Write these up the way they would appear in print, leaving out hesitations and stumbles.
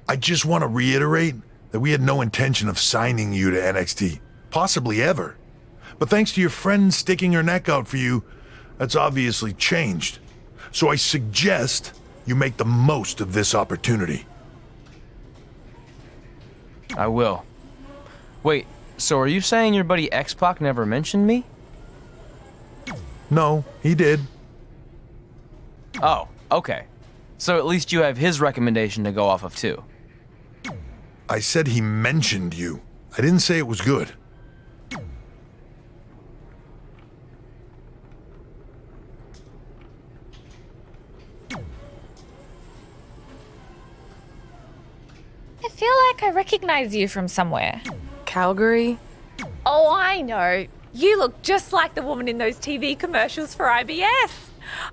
I just want to reiterate that we had no intention of signing you to NXT, possibly ever. But thanks to your friend sticking her neck out for you, that's obviously changed. So I suggest you make the most of this opportunity. I will. Wait, so are you saying your buddy X-Pac never mentioned me? No, he did. Oh, okay. So at least you have his recommendation to go off of too. I said he mentioned you. I didn't say it was good. I feel like I recognize you from somewhere. Calgary? Oh, I know. You look just like the woman in those TV commercials for IBS.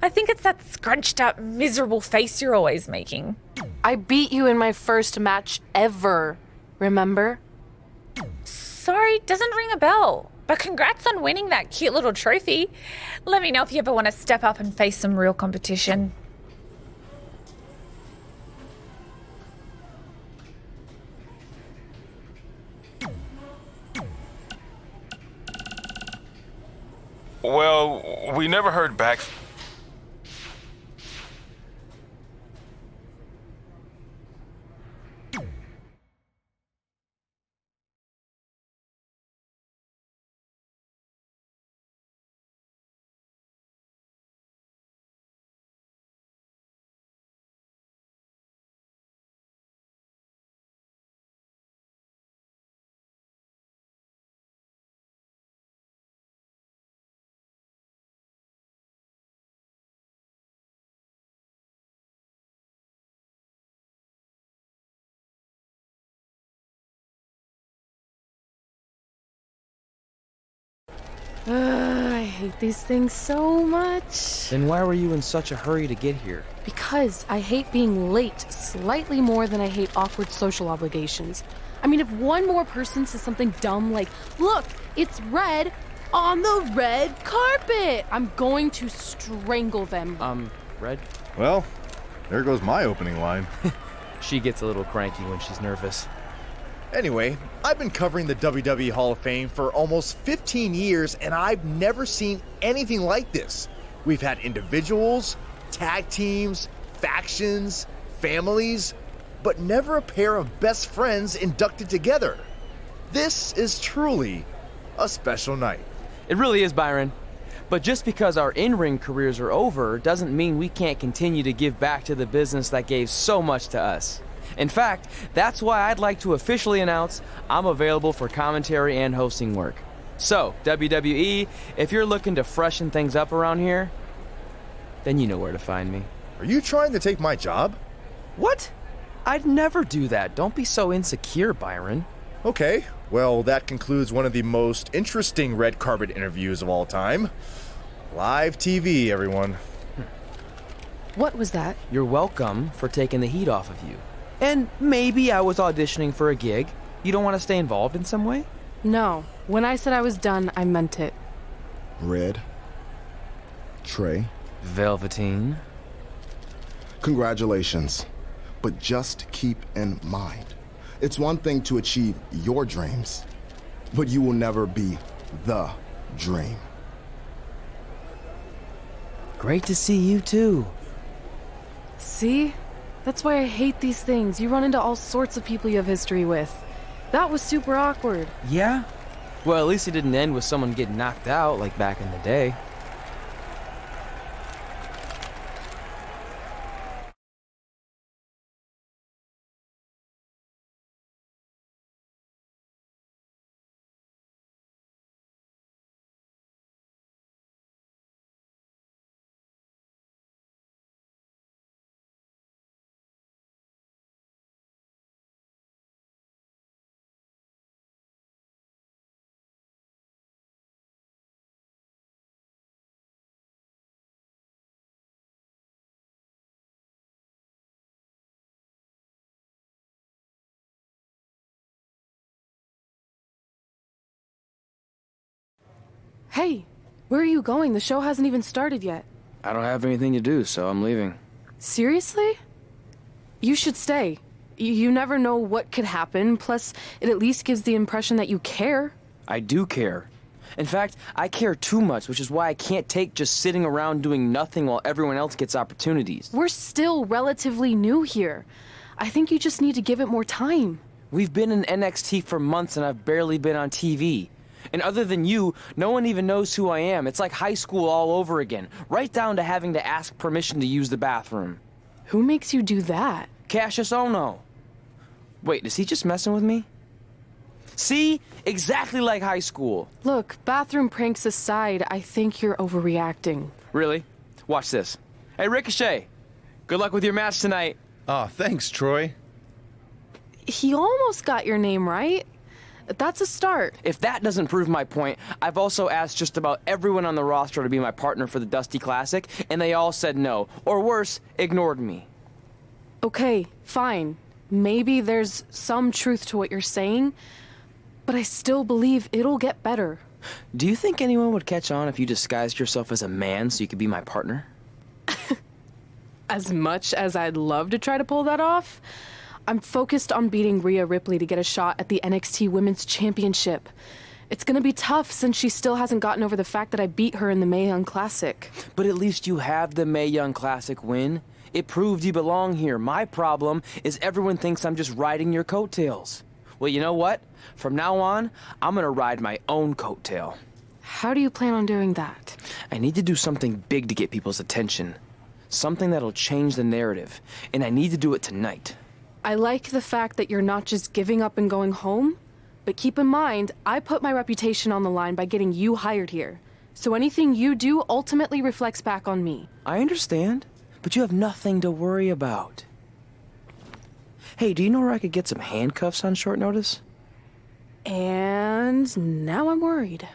I think it's that scrunched up, miserable face you're always making. I beat you in my first match ever, remember? Sorry, doesn't ring a bell. But congrats on winning that cute little trophy. Let me know if you ever want to step up and face some real competition. Well, we never heard back. I hate these things so much. Then why were you in such a hurry to get here? Because I hate being late slightly more than I hate awkward social obligations. I mean, if one more person says something dumb like, look, it's red on the red carpet, I'm going to strangle them. Red? Well, there goes my opening line. She gets a little cranky when she's nervous. Anyway, I've been covering the WWE Hall of Fame for almost 15 years, and I've never seen anything like this. We've had individuals, tag teams, factions, families, but never a pair of best friends inducted together. This is truly a special night. It really is, Byron. But just because our in-ring careers are over doesn't mean we can't continue to give back to the business that gave so much to us. In fact, that's why I'd like to officially announce I'm available for commentary and hosting work. So, WWE, if you're looking to freshen things up around here, then you know where to find me. Are you trying to take my job? What? I'd never do that. Don't be so insecure, Byron. Okay, well, that concludes one of the most interesting red carpet interviews of all time. Live TV, everyone. What was that? You're welcome for taking the heat off of you. And maybe I was auditioning for a gig. You don't want to stay involved in some way? No, when I said I was done, I meant it. Red. Trey. Velveteen. Congratulations. But just keep in mind, it's one thing to achieve your dreams, but you will never be the dream. Great to see you too. See? That's why I hate these things. You run into all sorts of people you have history with. That was super awkward. Yeah? Well, at least it didn't end with someone getting knocked out like back in the day. Hey, where are you going? The show hasn't even started yet. I don't have anything to do, so I'm leaving. Seriously? You should stay. You never know what could happen, plus it at least gives the impression that you care. I do care. In fact, I care too much, which is why I can't take just sitting around doing nothing while everyone else gets opportunities. We're still relatively new here. I think you just need to give it more time. We've been in NXT for months and I've barely been on TV. And other than you, no one even knows who I am. It's like high school all over again, right down to having to ask permission to use the bathroom. Who makes you do that? Cassius Ohno. Wait, is he just messing with me? See? Exactly like high school. Look, bathroom pranks aside, I think you're overreacting. Really? Watch this. Hey, Ricochet. Good luck with your match tonight. Aw, thanks, Troy. He almost got your name right. That's a start. If that doesn't prove my point, I've also asked just about everyone on the roster to be my partner for the Dusty Classic, and they all said no. Or worse, ignored me. Okay, fine. Maybe there's some truth to what you're saying, but I still believe it'll get better. Do you think anyone would catch on if you disguised yourself as a man so you could be my partner? As much as I'd love to try to pull that off, I'm focused on beating Rhea Ripley to get a shot at the NXT Women's Championship. It's gonna be tough since she still hasn't gotten over the fact that I beat her in the Mae Young Classic. But at least you have the Mae Young Classic win. It proved you belong here. My problem is everyone thinks I'm just riding your coattails. Well, you know what? From now on, I'm gonna ride my own coattail. How do you plan on doing that? I need to do something big to get people's attention. Something that'll change the narrative. And I need to do it tonight. I like the fact that you're not just giving up and going home, but keep in mind, I put my reputation on the line by getting you hired here. So anything you do ultimately reflects back on me. I understand, but you have nothing to worry about. Hey, do you know where I could get some handcuffs on short notice? And now I'm worried.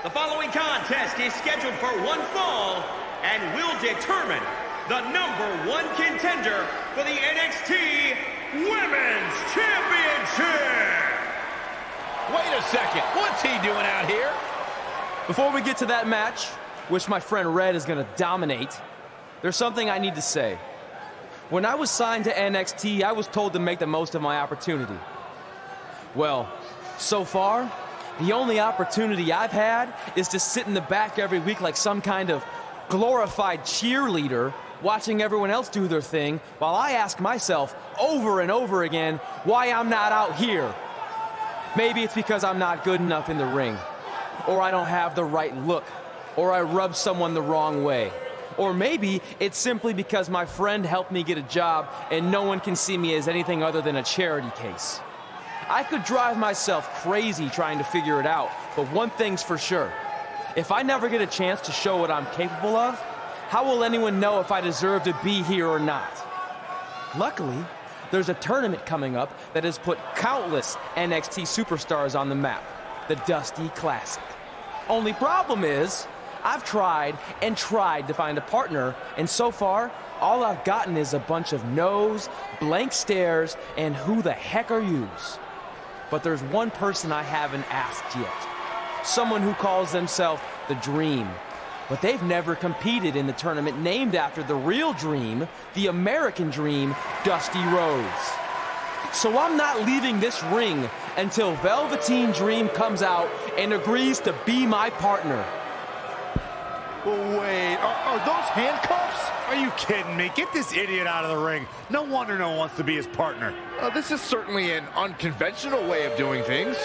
The following contest is scheduled for one fall and will determine the #1 contender for the NXT Women's Championship. Wait a second, what's he doing out here? Before we get to that match, which my friend Red is gonna dominate, there's something I need to say. When I was signed to NXT, I was told to make the most of my opportunity. Well, so far, the only opportunity I've had is to sit in the back every week like some kind of glorified cheerleader, watching everyone else do their thing, while I ask myself over and over again why I'm not out here. Maybe it's because I'm not good enough in the ring, or I don't have the right look, or I rub someone the wrong way. Or maybe it's simply because my friend helped me get a job and no one can see me as anything other than a charity case. I could drive myself crazy trying to figure it out, but one thing's for sure. If I never get a chance to show what I'm capable of, how will anyone know if I deserve to be here or not? Luckily, there's a tournament coming up that has put countless NXT superstars on the map, the Dusty Classic. Only problem is, I've tried and tried to find a partner, and so far, all I've gotten is a bunch of no's, blank stares, and who the heck are yous? But there's one person I haven't asked yet. Someone who calls themselves the Dream. But they've never competed in the tournament named after the real Dream, the American Dream, Dusty Rhodes. So I'm not leaving this ring until Velveteen Dream comes out and agrees to be my partner. Wait, are those handcuffs? Are you kidding me? Get this idiot out of the ring. No wonder no one wants to be his partner. This is certainly an unconventional way of doing things.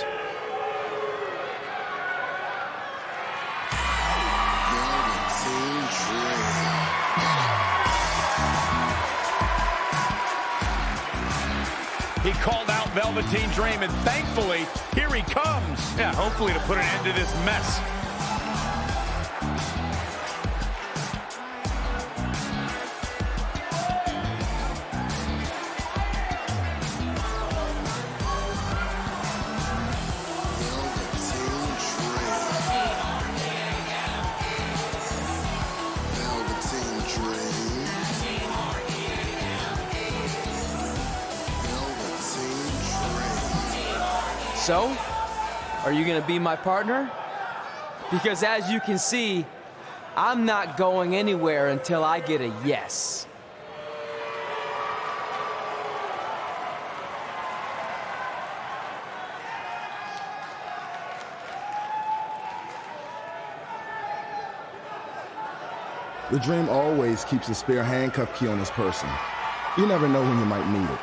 He called out Velveteen Dream, and thankfully, here he comes. Yeah, hopefully to put an end to this mess. So, are you gonna be my partner? Because as you can see, I'm not going anywhere until I get a yes. The Dream always keeps a spare handcuff key on his person. You never know when you might need it.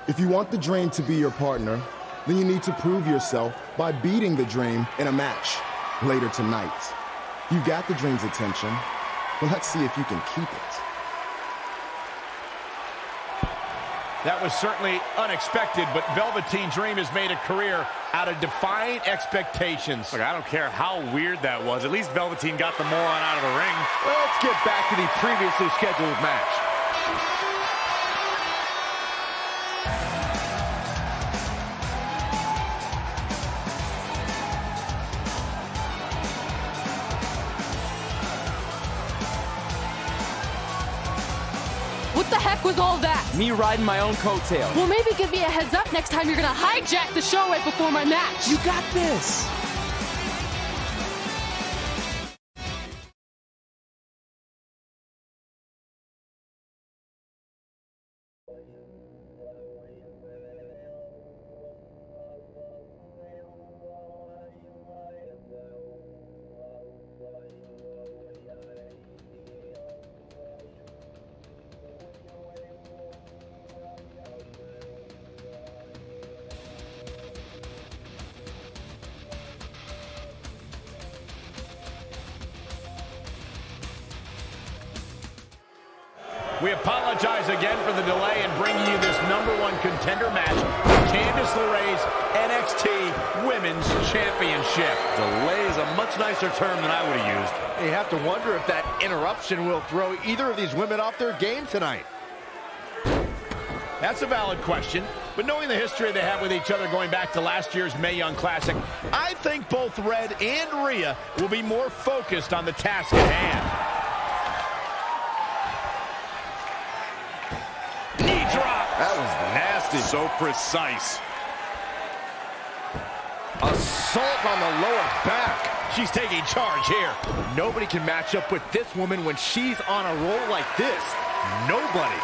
If you want the Dream to be your partner, then you need to prove yourself by beating the Dream in a match later tonight. You got the Dream's attention, but let's see if you can keep it. That was certainly unexpected, but Velveteen Dream has made a career out of defying expectations. Look, I don't care how weird that was. At least Velveteen got the moron out of the ring. Let's get back to the previously scheduled match. What the heck was all that? Me riding my own coattail. Well, maybe give me a heads up next time you're gonna hijack the show right before my match. You got this. We apologize again for the delay in bringing you this #1 contender match for Candice LeRae's NXT Women's Championship. Delay is a much nicer term than I would have used. You have to wonder if that interruption will throw either of these women off their game tonight. That's a valid question, but knowing the history they have with each other going back to last year's Mae Young Classic, I think both Red and Rhea will be more focused on the task at hand. Knee drop! That was nasty. So precise. Assault on the lower back. She's taking charge here. Nobody can match up with this woman when she's on a roll like this. Nobody.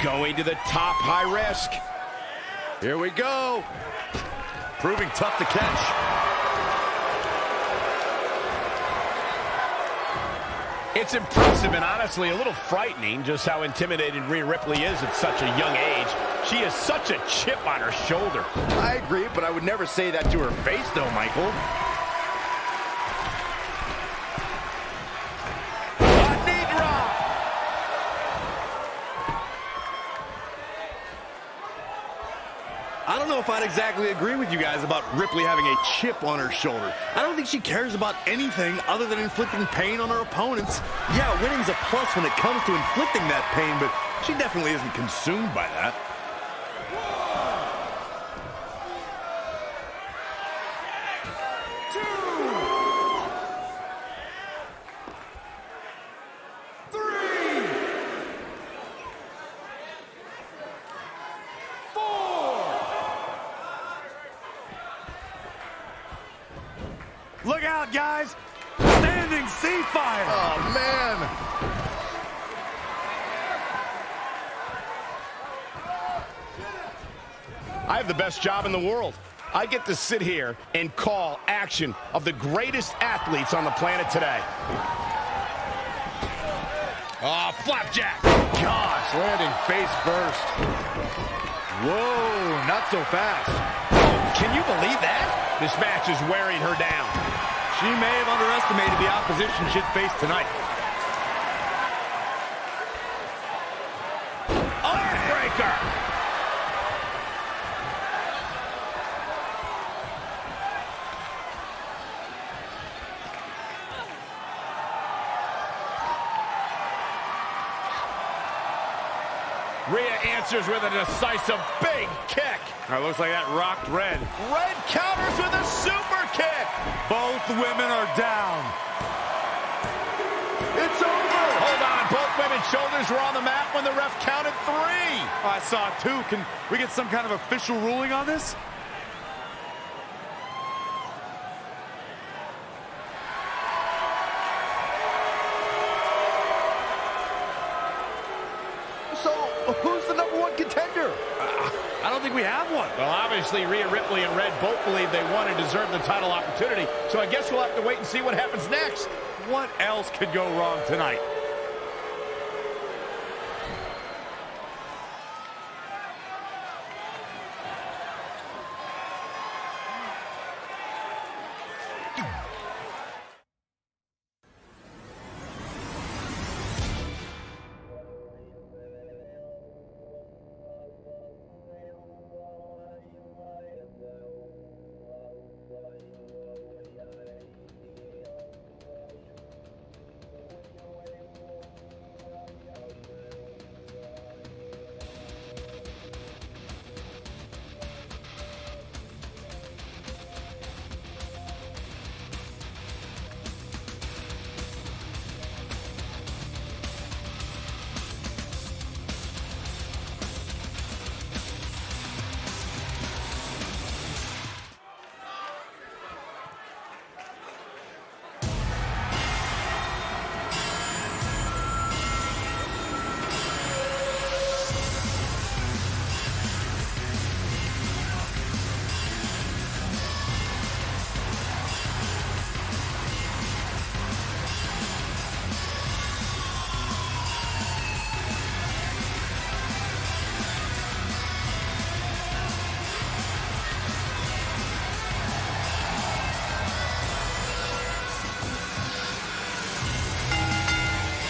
Going to the top, high risk. Here we go. Proving tough to catch. It's impressive and honestly a little frightening just how intimidated Rhea Ripley is at such a young age. She has such a chip on her shoulder. I agree, but I would never say that to her face, though, Michael. I don't know if I'd exactly agree with you guys about Ripley having a chip on her shoulder. I don't think she cares about anything other than inflicting pain on her opponents. Yeah, winning's a plus when it comes to inflicting that pain, but she definitely isn't consumed by that. Look out, guys! Standing sea fire! Oh, man! I have the best job in the world. I get to sit here and call action of the greatest athletes on the planet today. Oh, flapjack! Gosh, landing face first. Whoa, not so fast. Oh, can you believe that? This match is wearing her down. She may have underestimated the opposition she'd face tonight. Armbreaker! Rhea answers with a decisive big kick. Looks like that rocked Red. Red counters with a super kick. Both women are down. It's over. Hold on. Both women's shoulders were on the mat when the ref counted 3. I saw 2. Can we get some kind of official ruling on this? So, who's the #1 contender? I don't think we have one. Well, obviously, Rhea Ripley and Red both believe they won and deserve the title opportunity. So I guess we'll have to wait and see what happens next. What else could go wrong tonight?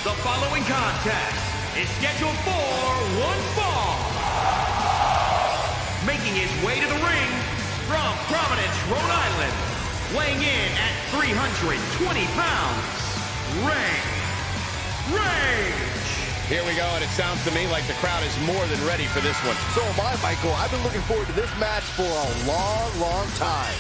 The following contest is scheduled for one fall. Making his way to the ring from Providence, Rhode Island, weighing in at 320 pounds, Rage. Here we go, and it sounds to me like the crowd is more than ready for this one. So am I, Michael. I've been looking forward to this match for a long, long time.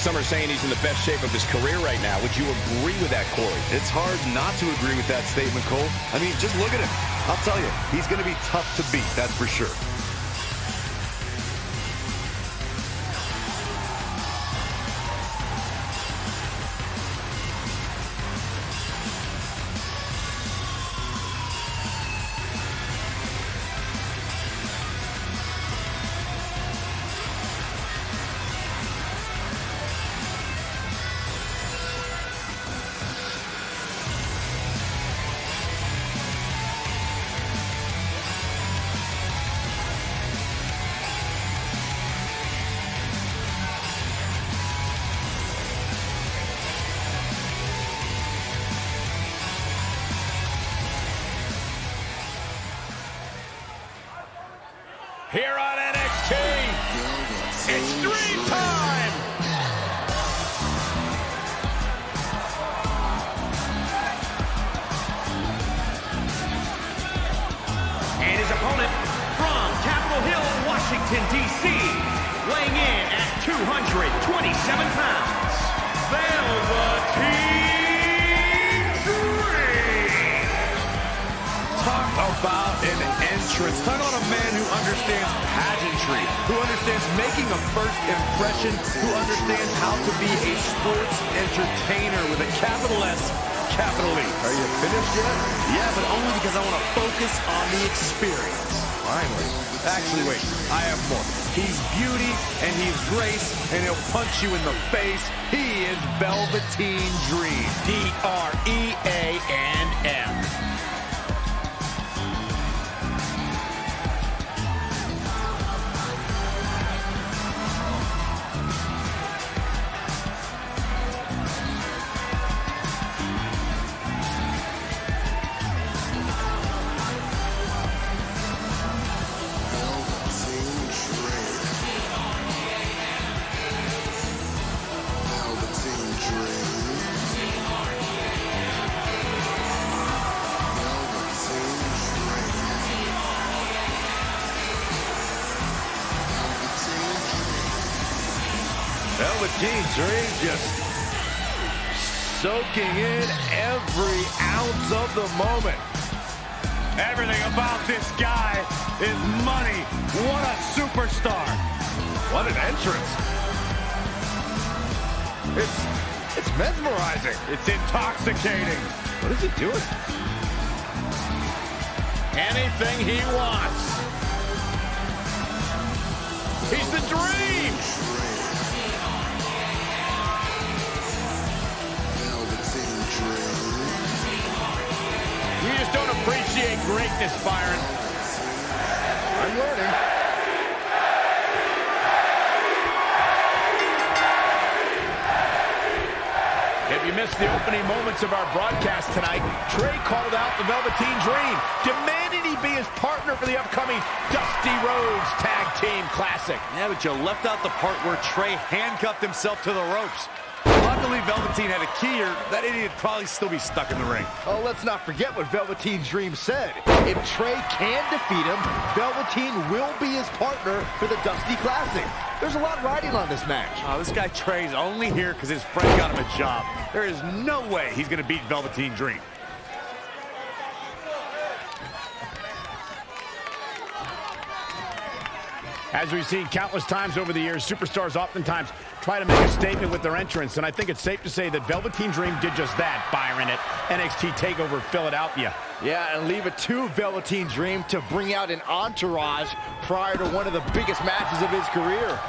Some are saying he's in the best shape of his career right now. Would you agree with that, Corey? It's hard not to agree with that statement, Cole. I mean, just look at him. I'll tell you, he's going to be tough to beat, that's for sure. Here on NXT, it's Dream Time! And his opponent from Capitol Hill, Washington, D.C., weighing in at 227 pounds, Velveteen Dream! Talk about an entrance. Talk about a man who understands pageantry, who understands making a first impression, who understands how to be a sports entertainer with a capital S, capital E. Are you finished yet? Yeah, but only because I want to focus on the experience. Finally. Actually, wait, I have more. He's beauty and he's grace, and he'll punch you in the face. He is Velveteen Dream. D-R-E-A-N-M. Velveteen Dream just soaking in every ounce of the moment. Everything about this guy is money. What a superstar. What an entrance. It's mesmerizing. It's intoxicating. What is he doing? Anything he wants. He's the Dream. You just don't appreciate greatness, Byron. I'm learning. If you missed the opening moments of our broadcast tonight, Trey called out the Velveteen Dream, demanding he be his partner for the upcoming Dusty Rhodes Tag Team Classic. Yeah, but you left out the part where Trey handcuffed himself to the ropes. Luckily, Velveteen had a key, or that idiot would probably still be stuck in the ring. Oh, let's not forget what Velveteen Dream said. If Trey can defeat him, Velveteen will be his partner for the Dusty Classic. There's a lot riding on this match. Oh, this guy Trey's only here because his friend got him a job. There is no way he's going to beat Velveteen Dream. As we've seen countless times over the years, superstars oftentimes try to make a statement with their entrance, and I think it's safe to say that Velveteen Dream did just that, Byron, at NXT TakeOver Philadelphia. Yeah, and leave it to Velveteen Dream to bring out an entourage prior to one of the biggest matches of his career.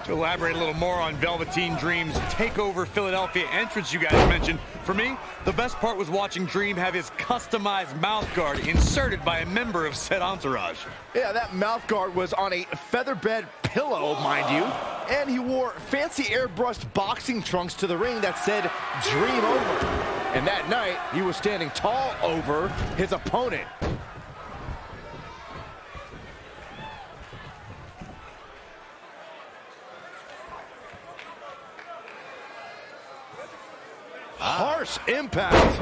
To elaborate a little more on Velveteen Dream's TakeOver Philadelphia entrance you guys mentioned, for me, the best part was watching Dream have his customized mouth guard inserted by a member of said entourage. Yeah, that mouth guard was on a featherbed pillow, mind you. And he wore fancy airbrushed boxing trunks to the ring that said Dream Over. And that night, he was standing tall over his opponent. Harsh impact.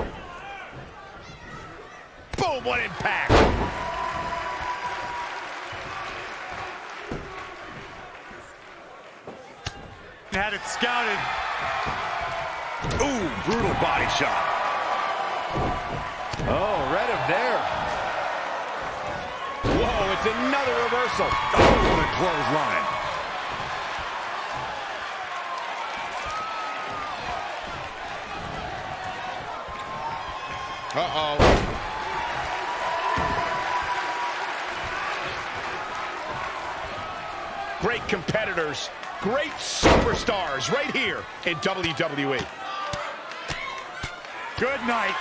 Boom, what impact! Had it scouted. Ooh, brutal body shot. Oh, read him there. Whoa, it's another reversal. Oh, what a clothesline. Uh-oh. Great competitors, great superstars right here in WWE. Good night.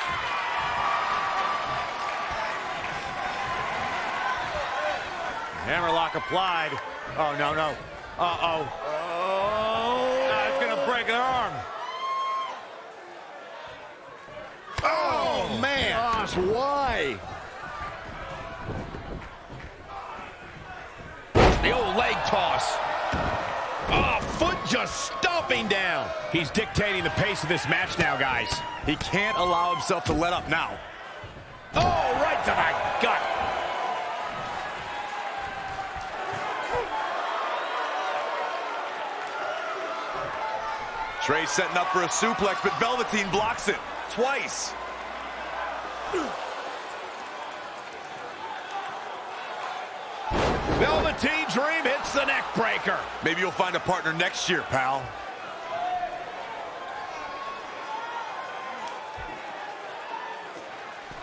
Hammerlock applied. Oh, no, no. Uh-oh. Oh, it's going to break an arm. Oh, man. Gosh, why? The old leg toss. Oh, foot just stomping down. He's dictating the pace of this match now, guys. He can't allow himself to let up now. Oh, right to the gut. Trey setting up for a suplex, but Velveteen blocks it twice. Velveteen Dream hits the neck breaker. Maybe you'll find a partner next year, pal.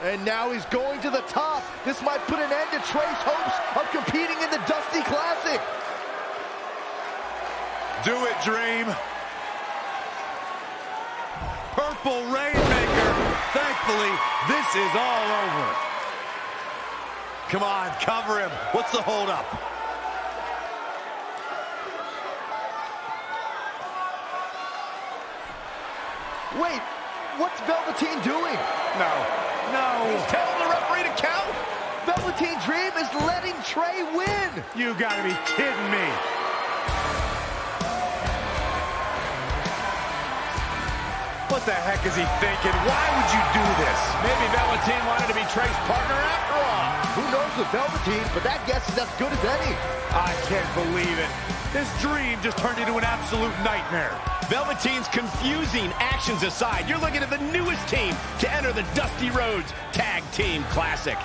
And now he's going to the top. This might put an end to Trey's hopes of competing in the Dusty Classic. Do it, Dream. Purple Rainmaker. Thankfully, this is all over. Come on, cover him. What's the holdup? Wait, what's Velveteen doing? No, he's telling the referee to count. Velveteen Dream is letting Trey win. You gotta be kidding me. What the heck is he thinking? Why would you do this? Maybe Velveteen wanted to be Trey's partner after all. Who knows with Velveteen, but that guess is as good as any. I can't believe it. This dream just turned into an absolute nightmare. Velveteen's confusing actions aside, you're looking at the newest team to enter the Dusty Rhodes Tag Team Classic.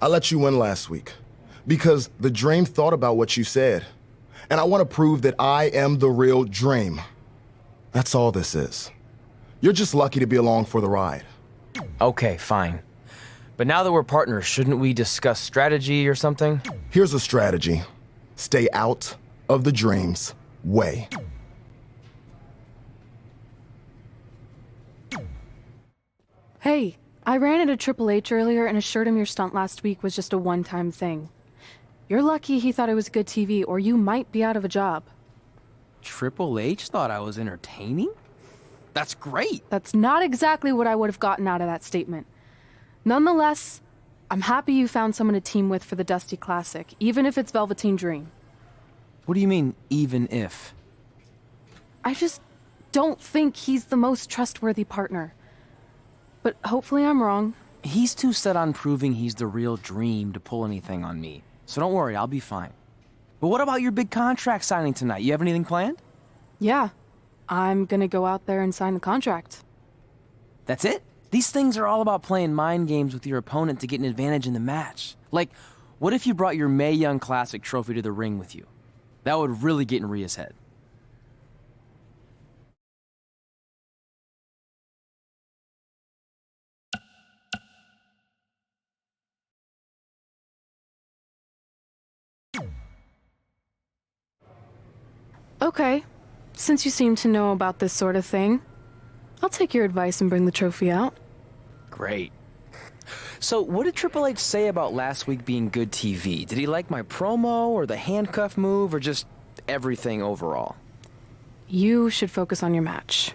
I let you win last week because the Dream thought about what you said. And I want to prove that I am the real Dream. That's all this is. You're just lucky to be along for the ride. Okay, fine. But now that we're partners, shouldn't we discuss strategy or something? Here's a strategy. Stay out of the Dream's way. Hey, I ran into Triple H earlier and assured him your stunt last week was just a one-time thing. You're lucky he thought it was good TV, or you might be out of a job. Triple H thought I was entertaining? That's great. That's not exactly what I would have gotten out of that statement. Nonetheless, I'm happy you found someone to team with for the Dusty Classic, even if it's Velveteen Dream. What do you mean, even if? I just don't think he's the most trustworthy partner. But hopefully I'm wrong. He's too set on proving he's the real Dream to pull anything on me. So don't worry, I'll be fine. But what about your big contract signing tonight? You have anything planned? Yeah, I'm gonna go out there and sign the contract. That's it? These things are all about playing mind games with your opponent to get an advantage in the match. Like, what if you brought your Mae Young Classic trophy to the ring with you? That would really get in Rhea's head. Okay, since you seem to know about this sort of thing, I'll take your advice and bring the trophy out. Great. So, what did Triple H say about last week being good TV? Did he like my promo, or the handcuff move, or just everything overall? You should focus on your match.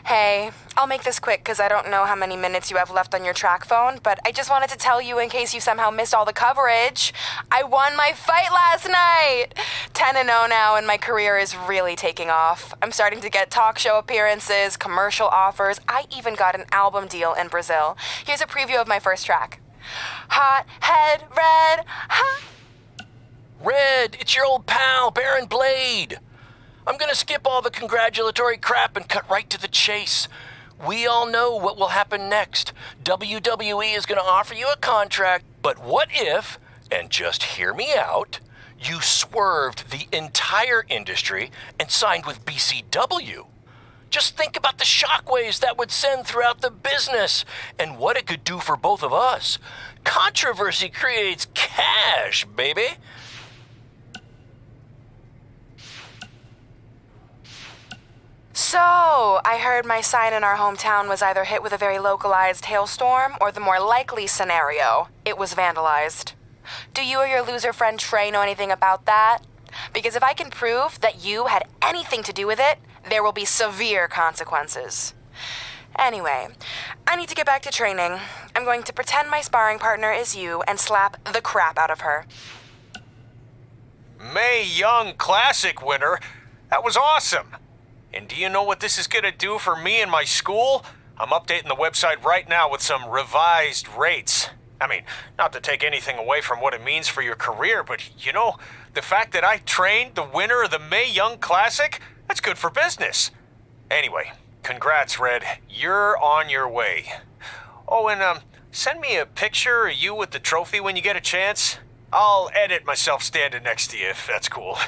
Hey, I'll make this quick because I don't know how many minutes you have left on your track phone, but I just wanted to tell you in case you somehow missed all the coverage. I won my fight last night! 10-0 now, and my career is really taking off. I'm starting to get talk show appearances, commercial offers. I even got an album deal in Brazil. Here's a preview of my first track. Hot head, red, hot. Red, it's your old pal, Baron Blade. I'm gonna skip all the congratulatory crap and cut right to the chase. We all know what will happen next. WWE is gonna offer you a contract, but what if, and just hear me out, you swerved the entire industry and signed with BCW? Just think about the shockwaves that would send throughout the business and what it could do for both of us. Controversy creates cash, baby. So, I heard my sign in our hometown was either hit with a very localized hailstorm or the more likely scenario, it was vandalized. Do you or your loser friend Trey know anything about that? Because if I can prove that you had anything to do with it, there will be severe consequences. Anyway, I need to get back to training. I'm going to pretend my sparring partner is you and slap the crap out of her. Mae Young Classic winner? That was awesome. And do you know what this is going to do for me and my school? I'm updating the website right now with some revised rates. I mean, not to take anything away from what it means for your career, but you know, the fact that I trained the winner of the Mae Young Classic, that's good for business. Anyway, congrats, Red. You're on your way. Oh, and send me a picture of you with the trophy when you get a chance. I'll edit myself standing next to you if that's cool.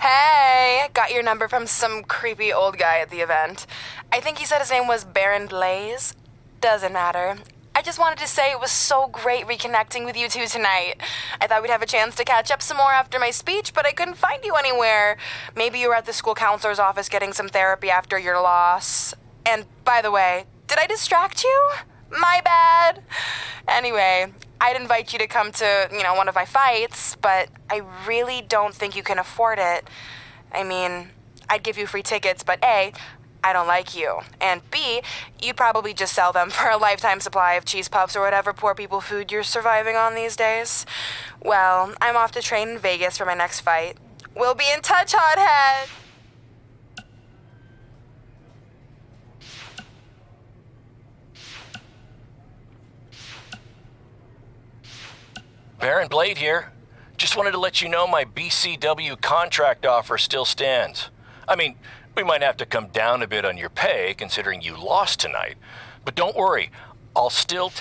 Hey, got your number from some creepy old guy at the event. I think he said his name was Baron Blaze. Doesn't matter. I I just wanted to say it was so great reconnecting with you two tonight. I thought we'd have a chance to catch up some more after my speech, but I couldn't find you anywhere. Maybe you were at the school counselor's office getting some therapy after your loss. And by the way, did I distract you? My bad. Anyway, I'd invite you to come to, one of my fights, but I really don't think you can afford it. I mean, I'd give you free tickets, but A, I don't like you. And B, you'd probably just sell them for a lifetime supply of cheese puffs or whatever poor people food you're surviving on these days. Well, I'm off to train in Vegas for my next fight. We'll be in touch, hothead! Baron Blade here. Just wanted to let you know my BCW contract offer still stands. I mean, we might have to come down a bit on your pay, considering you lost tonight. But don't worry, I'll still...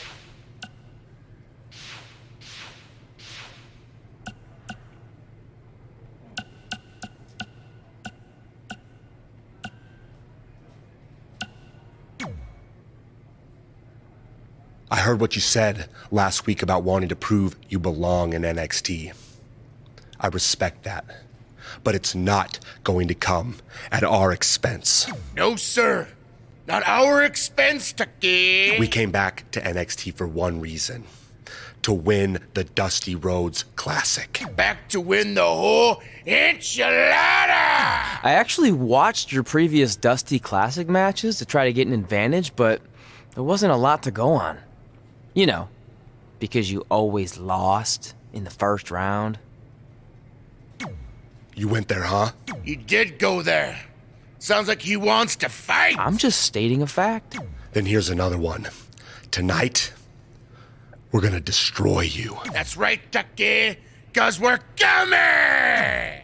I heard what you said last week about wanting to prove you belong in NXT. I respect that. But it's not going to come at our expense. No, sir. Not our expense, Tucky. We came back to NXT for one reason. To win the Dusty Rhodes Classic. Back to win the whole enchilada! I actually watched your previous Dusty Classic matches to try to get an advantage, but there wasn't a lot to go on. Because you always lost in the first round. You went there, huh? He did go there. Sounds like he wants to fight. I'm just stating a fact. Then here's another one. Tonight, we're gonna destroy you. That's right, Tucky, 'cause we're coming!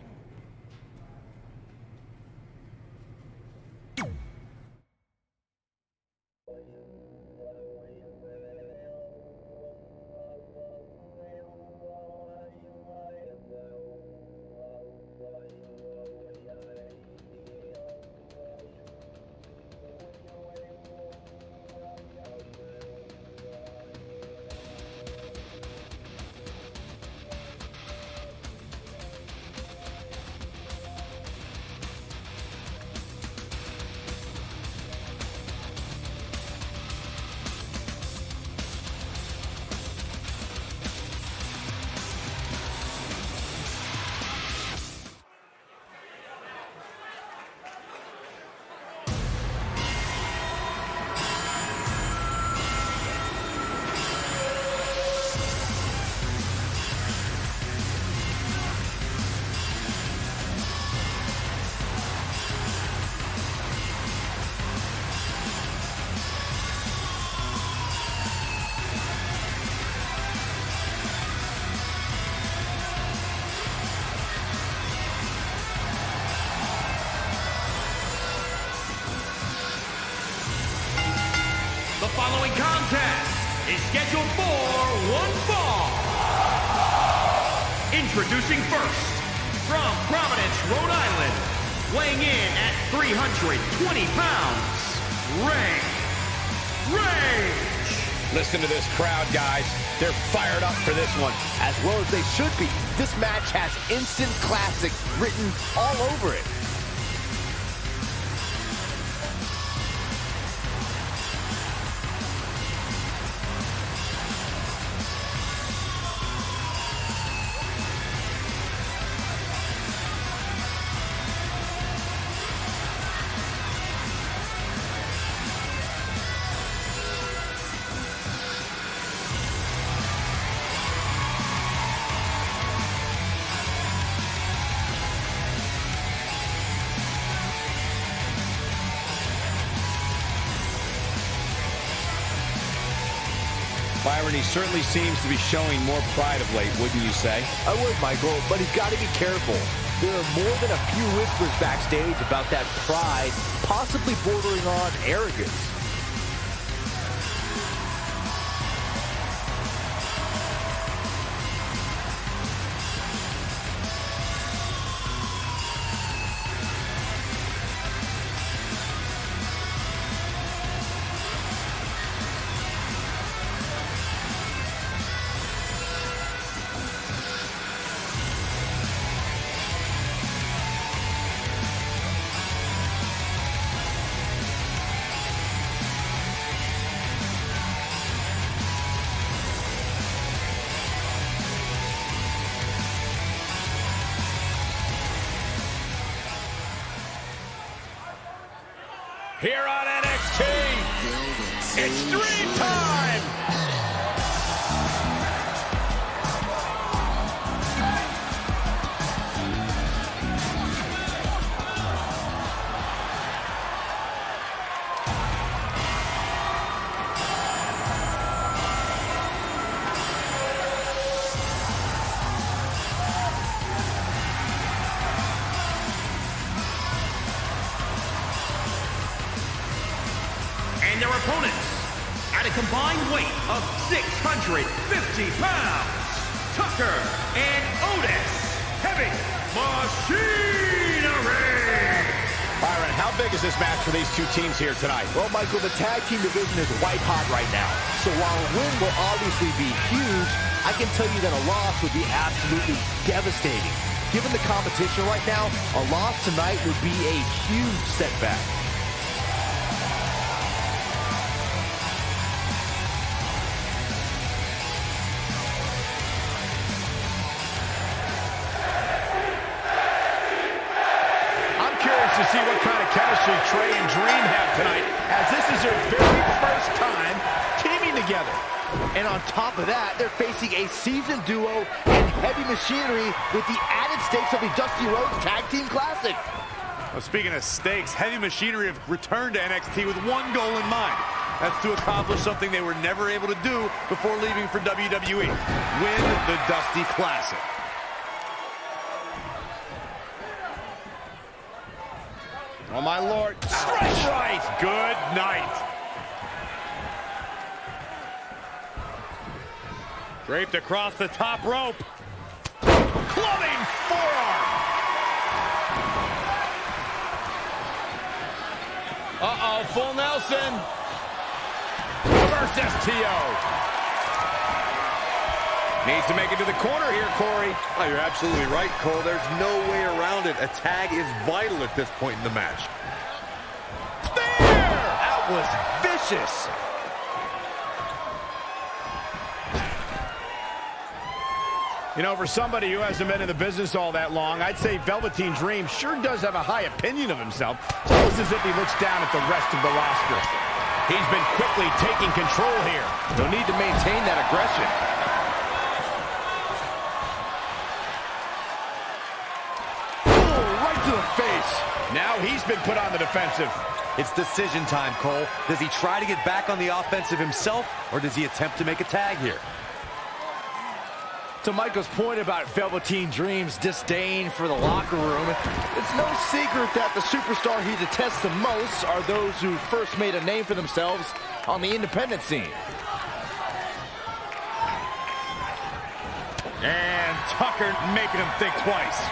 The following contest is scheduled for one fall. Introducing first, from Providence, Rhode Island, weighing in at 320 pounds, Rage. Listen to this crowd, guys. They're fired up for this one. As well as they should be. This match has instant classic written all over it. Byron, he certainly seems to be showing more pride of late, wouldn't you say? I would, Michael, but he's got to be careful. There are more than a few whispers backstage about that pride, possibly bordering on arrogance. here on NXT. It's dream time! And their opponents, at a combined weight of 650 pounds, Tucker and Otis, Heavy Machinery! Byron, how big is this match for these two teams here tonight? Well, Michael, the tag team division is white hot right now. So while a win will obviously be huge, I can tell you that a loss would be absolutely devastating. Given the competition right now, a loss tonight would be a huge setback. To see what kind of chemistry Trey and Dream have tonight, as this is their very first time teaming together. And on top of that, they're facing a seasoned duo and Heavy Machinery with the added stakes of the Dusty Rhodes Tag Team Classic. Well, speaking of stakes, Heavy Machinery have returned to NXT with one goal in mind. That's to accomplish something they were never able to do before leaving for WWE. Win the Dusty Classic. Oh, my Lord. Stretch right. Good night. Draped across the top rope. Clubbing forearm. Uh-oh, full Nelson. Reverse STO. Needs to make it to the corner here, Corey. Oh, you're absolutely right, Cole. There's no way around it. A tag is vital at this point in the match. Spear! That was vicious. You know, for somebody who hasn't been in the business all that long, I'd say Velveteen Dream sure does have a high opinion of himself. It's almost as if he looks down at the rest of the roster. He's been quickly taking control here. No need to maintain that aggression. To the face. Now he's been put on the defensive. It's decision time, Cole. Does he try to get back on the offensive himself, or does he attempt to make a tag here? To Michael's point about Velveteen Dream's disdain for the locker room, it's no secret that the superstar he detests the most are those who first made a name for themselves on the independent scene. And Tucker making him think twice.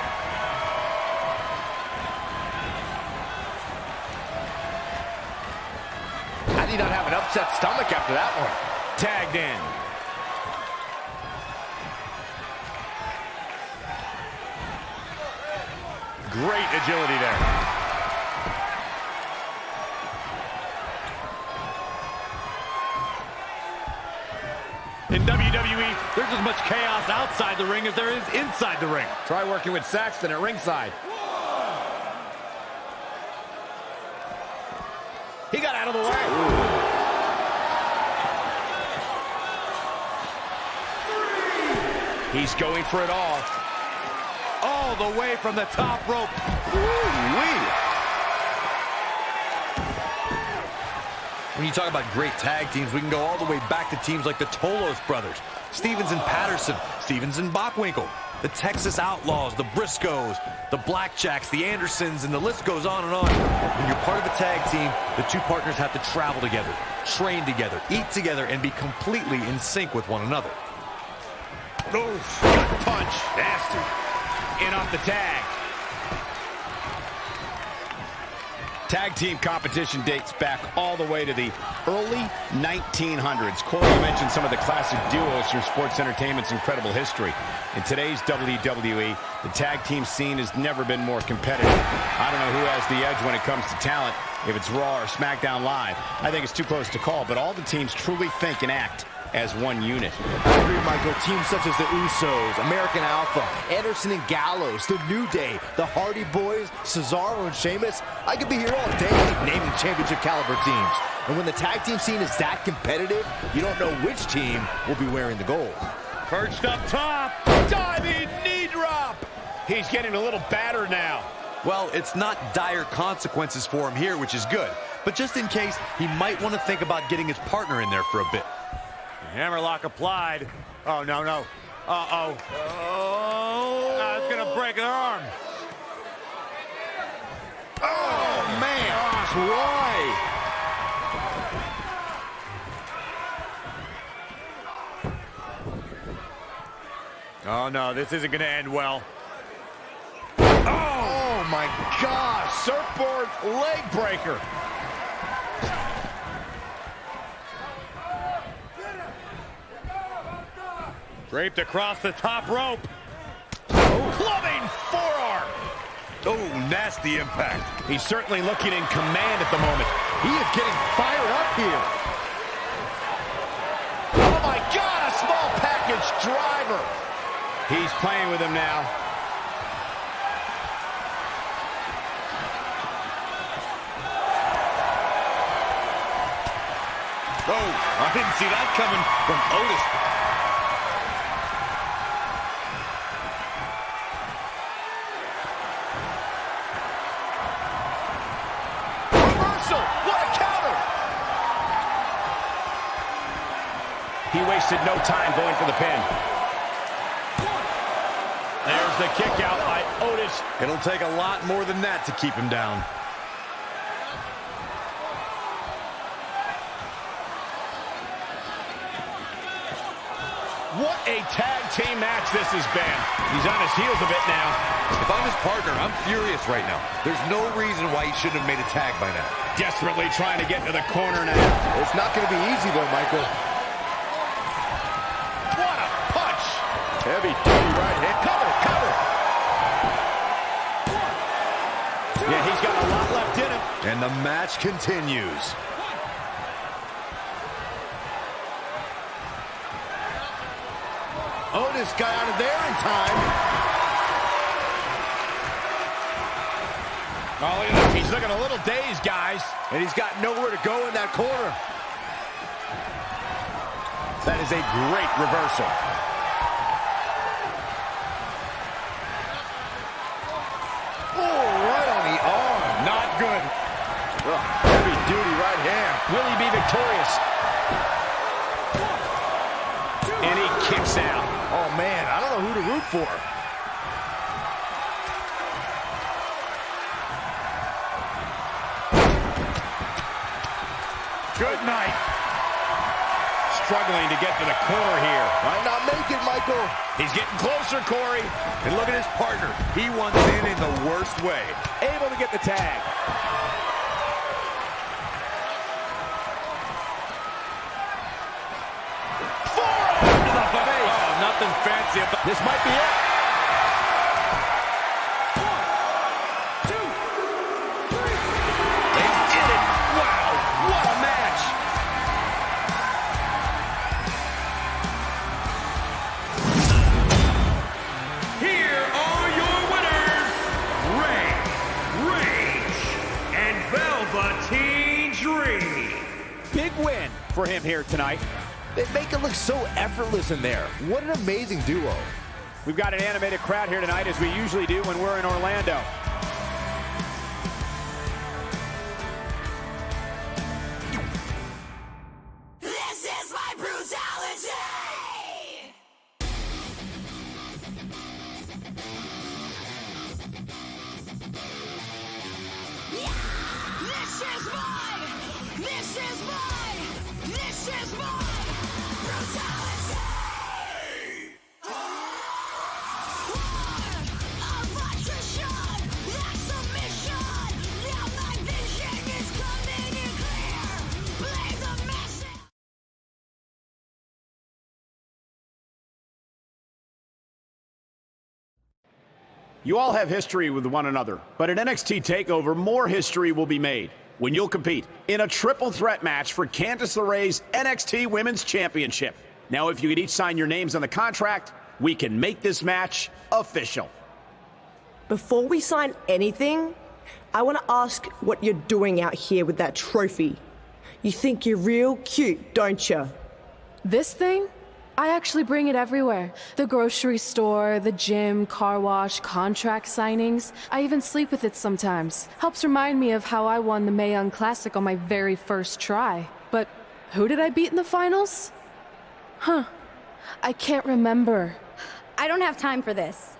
How do you not have an upset stomach after that one? Tagged in. Great agility there. In WWE, there's as much chaos outside the ring as there is inside the ring. Try working with Saxton at ringside. He got out of the way. He's going for it all. All the way from the top rope. Woo-wee. When you talk about great tag teams, we can go all the way back to teams like the Tolos brothers, Stevens and Patterson, Stevens and Bockwinkel, the Texas Outlaws, the Briscoes, the Blackjacks, the Andersons, and the list goes on and on. When you're part of a tag team, the two partners have to travel together, train together, eat together, and be completely in sync with one another. Oof, gut punch. Nasty. In off the tag. Tag team competition dates back all the way to the early 1900s. Corey mentioned some of the classic duos from sports entertainment's incredible history. In today's WWE, the tag team scene has never been more competitive. I don't know who has the edge when it comes to talent, if it's Raw or SmackDown Live. I think it's too close to call, but all the teams truly think and act as one unit. I agree, Michael. Teams such as the Usos, American Alpha, Anderson and Gallows, The New Day, the Hardy Boys, Cesaro and Sheamus. I could be here all day naming championship caliber teams. And when the tag team scene is that competitive, you don't know which team will be wearing the gold. Perched up top. Diving knee drop. He's getting a little battered now. Well, it's not dire consequences for him here, which is good. But just in case, he might want to think about getting his partner in there for a bit. Hammerlock applied. Oh, no, no. Uh-oh. Oh, it's going to break an arm. Oh, man. Gosh, why? Oh, no, this isn't going to end well. Oh, my gosh. Surfboard leg breaker. Draped across the top rope. Clubbing forearm. Oh, nasty impact. He's certainly looking in command at the moment. He is getting fired up here. Oh, my God, a small package driver. He's playing with him now. Oh, I didn't see that coming from Otis. Reversal. What a counter. He wasted no time going for the pin. There's the kick out by Otis. It'll take a lot more than that to keep him down. What a tag team match this has been. He's on his heels a bit now. If I'm his partner, I'm furious right now. There's no reason why he shouldn't have made a tag by now. Desperately trying to get to the corner now. It's not going to be easy, though, Michael. What a punch. Heavy duty right hand. Cover, cover. Yeah, he's got a lot left in him. And the match continues. Otis got out of there in time. Oh, look at him. He's looking a little dazed, guys. And he's got nowhere to go in that corner. That is a great reversal. Oh, right on the arm. Not good. Heavy duty right hand. Will he be victorious? And he kicks out. Oh, man, I don't know who to root for. Good night. Struggling to get to the corner here. Might not make it, Michael. He's getting closer, Corey. And look at his partner. He wants in the worst way. Able to get the tag. Nothing fancy about this. Might be it. 1, 2, 3. They did it. Wow, what a match. Here are your winners, Ray, Rage, and Velveteen Dream. Big win for him here tonight. They make it look so effortless in there. What an amazing duo. We've got an animated crowd here tonight, as we usually do when we're in Orlando. This is my brutality! This is my brutality! You all have history with one another, but at NXT TakeOver, more history will be made. when you'll compete in a triple threat match for Candice LeRae's NXT Women's Championship. Now, if you could each sign your names on the contract, we can make this match official. Before we sign anything, I want to ask what you're doing out here with that trophy. You think you're real cute, don't you? This thing? I actually bring it everywhere. The grocery store, the gym, car wash, contract signings. I even sleep with it sometimes. Helps remind me of how I won the Mae Young Classic on my very first try. But who did I beat in the finals? Huh. I can't remember. I don't have time for this.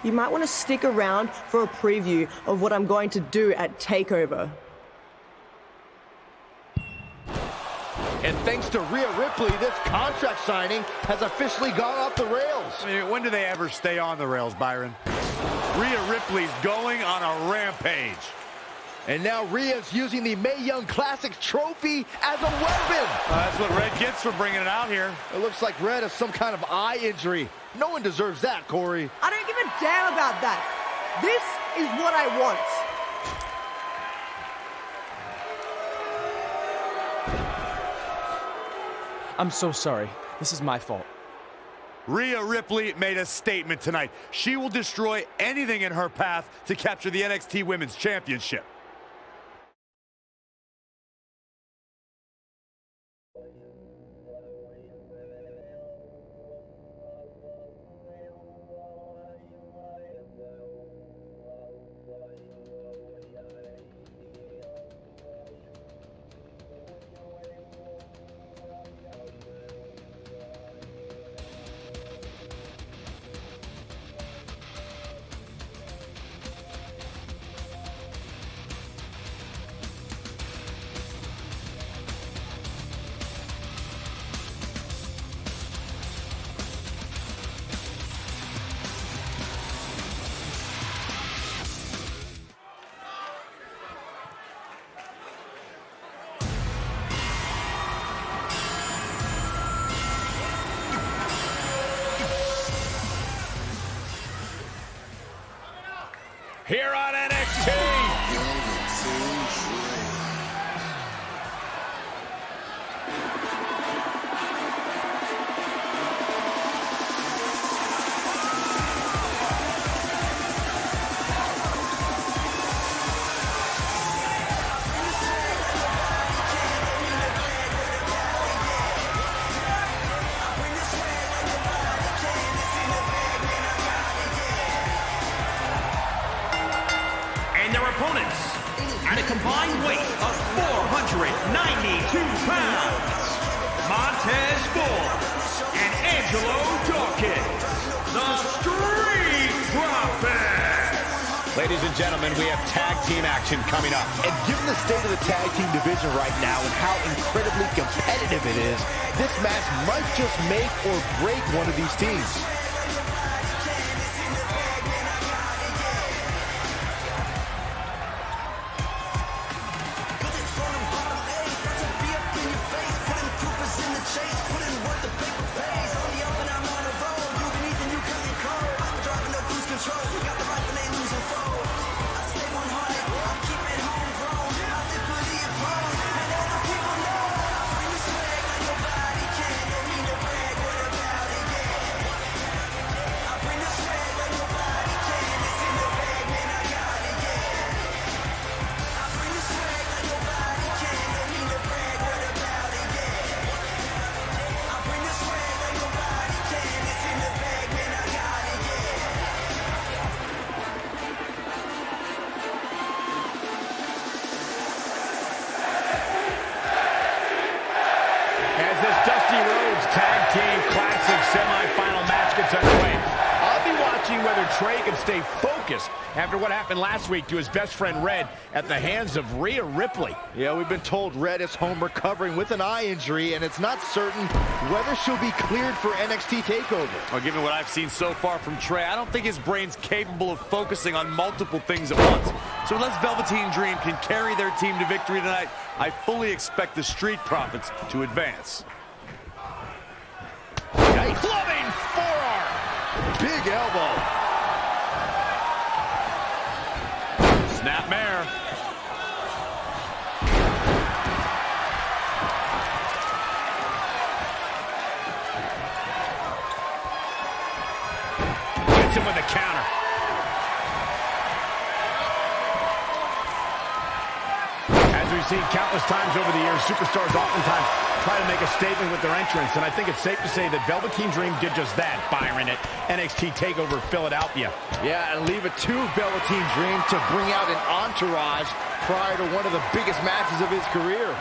You might want to stick around for a preview of what I'm going to do at TakeOver. And thanks to Rhea Ripley, this contract signing has officially gone off the rails. I mean, when do they ever stay on the rails, Byron? Rhea Ripley's going on a rampage. And now Rhea's using the Mae Young Classic trophy as a weapon. That's what Red gets for bringing it out here. It looks like Red has some kind of eye injury. No one deserves that, Corey. I don't give a damn about that. This is what I want. I'm so sorry. This is my fault. Rhea Ripley made a statement tonight. She will destroy anything in her path to capture the NXT Women's Championship. Here on NXT. Opponents at a combined weight of 492 pounds, Montez Ford and Angelo Dawkins, the Street Profits. Ladies and gentlemen, we have tag team action coming up. And given the state of the tag team division right now and how incredibly competitive it is, this match might just make or break one of these teams. Semi-final match gets underway. I'll be watching whether Trey can stay focused after what happened last week to his best friend Red at the hands of Rhea Ripley. Yeah, we've been told Red is home recovering with an eye injury, and it's not certain whether she'll be cleared for NXT TakeOver. Well, given what I've seen so far from Trey, I don't think his brain's capable of focusing on multiple things at once. So unless Velveteen Dream can carry their team to victory tonight, I fully expect the Street Profits to advance. big elbow. Snapmare. Hits him with a counter. As we've seen countless times over the years, superstars oftentimes try to make a statement with their entrance, and I think it's safe to say that Velveteen Dream did just that, Byron, at NXT TakeOver Philadelphia. Yeah, and leave it to Velveteen Dream to bring out an entourage prior to one of the biggest matches of his career.